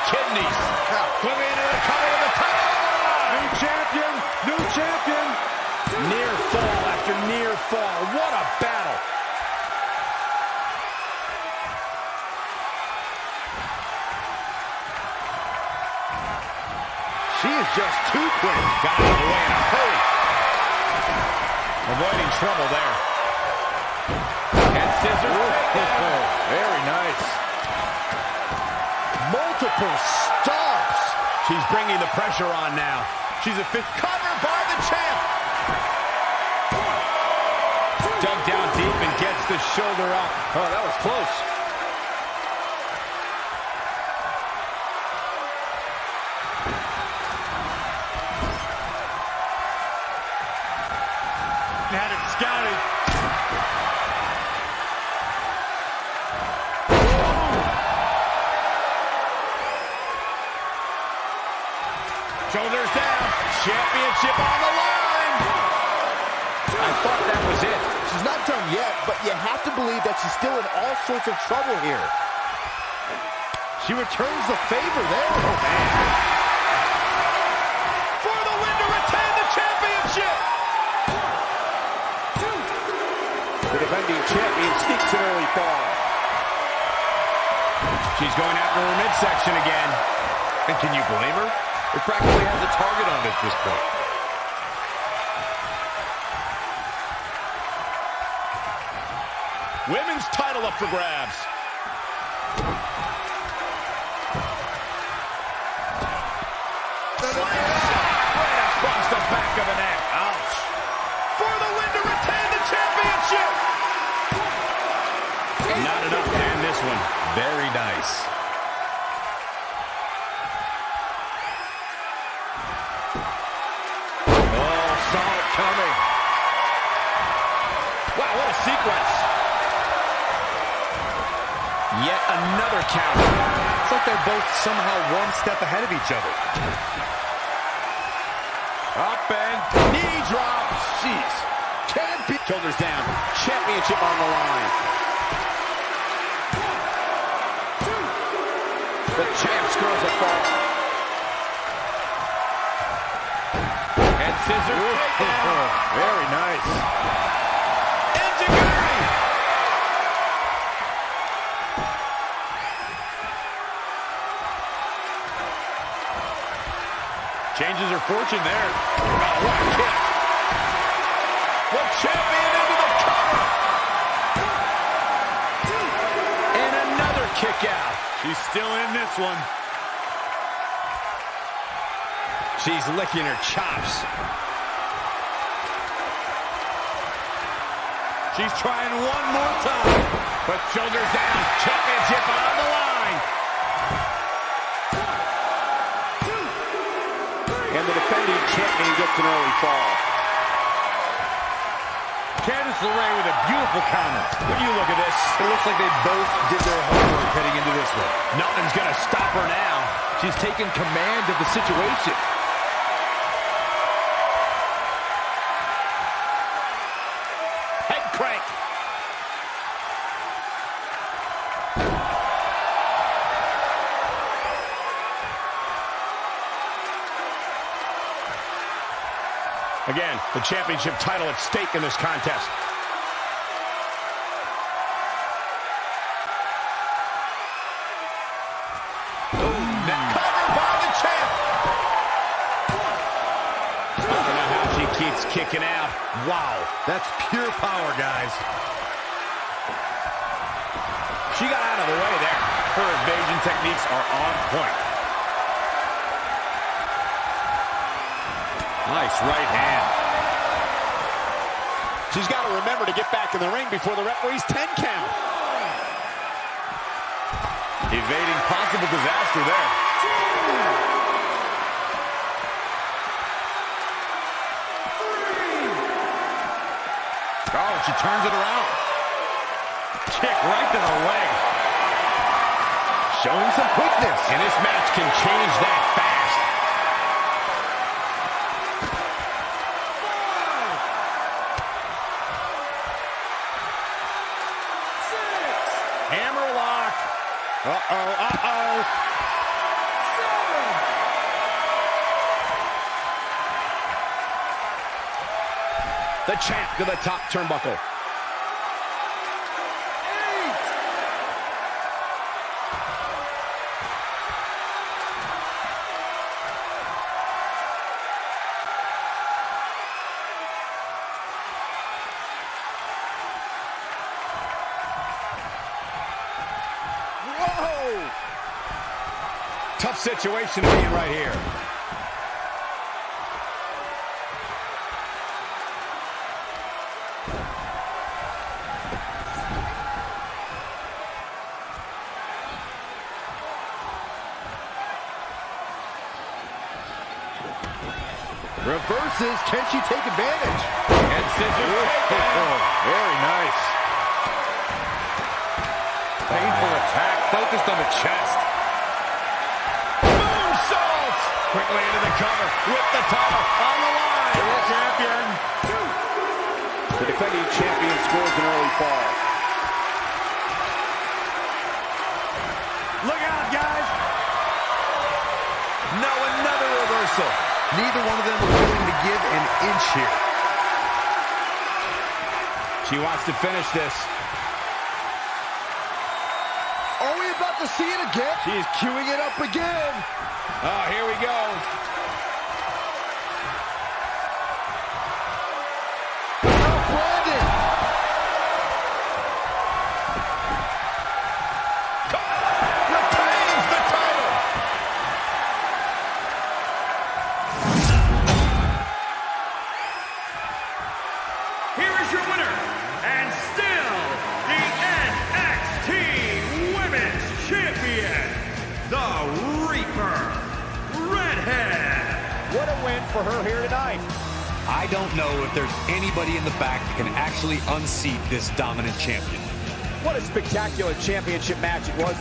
Kidneys. Coming into the cover of the title. New champion. New champion. Near fall after near fall. What a battle. She is just too quick. Got out of the way in a hurry. Avoiding trouble there. And scissors. Very nice. Multiple stomps. She's bringing the pressure on now. She's a fifth cover by the champ. Dug down deep and gets the shoulder up. Oh, that was close. Had it scouted. Shoulders down. Championship on the line. I thought that was it. She's not done yet, but you have to believe that she's still in all sorts of trouble here. She returns the favor there. Oh, man. For the win to retain the championship. The defending champion sneaks an early fall. She's going after her midsection again. And can you blame her? It practically has a target on it at this point. Women's title up for grabs. Right across the back of the neck. Ouch. For the win to retain the championship. Not enough to end this one. Very nice. Coming. Wow, what a sequence. Yet another counter. It's like they're both somehow one step ahead of each other. Up and knee drop. Jeez. Champion. Shoulders down. Championship on the line. The champ scores a fall. And scissors. Very nice. Enzuigiri. Changes her fortune there. Oh, what a kick. The champion into the cover. And another kick out. She's still in this one. She's licking her chops. She's trying one more time. But shoulders down. Championship on the line. And the defending champion gets an early fall. Candice LeRae with a beautiful counter. When you look at this, It looks like they both did their homework heading into this one. nothing's going to stop her now. She's taken command of the situation. Head crank. Again, the championship title at stake in this contest. Keeps kicking out. Wow, that's pure power, guys. She got out of the way there. Her evasion techniques are on point. Nice right hand. She's got to remember to get back in the ring before the referee's 10 count. Evading possible disaster there. Oh, she turns it around. Kick right to the leg. Showing some quickness. And this match can change that fast. Hammerlock. Uh-oh, uh-oh. The champ to the top turnbuckle. Whoa! Tough situation to be in right here. Reverses. Can she take advantage? And scissors. Very nice. Painful attack focused on the chest. Moonsault! Quickly into the cover with the title on the line. Champion. The defending champion scores an early fall. Look out, guys. No, another reversal. Neither one of them are willing to give an inch here. She wants to finish this. Are we about to see it again? She's queuing it up again. Oh, here we go. Brandon. Retains the title. Here is your winner, and still the NXT Women's Champion, the Reaper, Redhead. What a win for her here tonight. I don't know if there's anybody in the back that can actually unseat this dominant champion. What a spectacular championship match it was.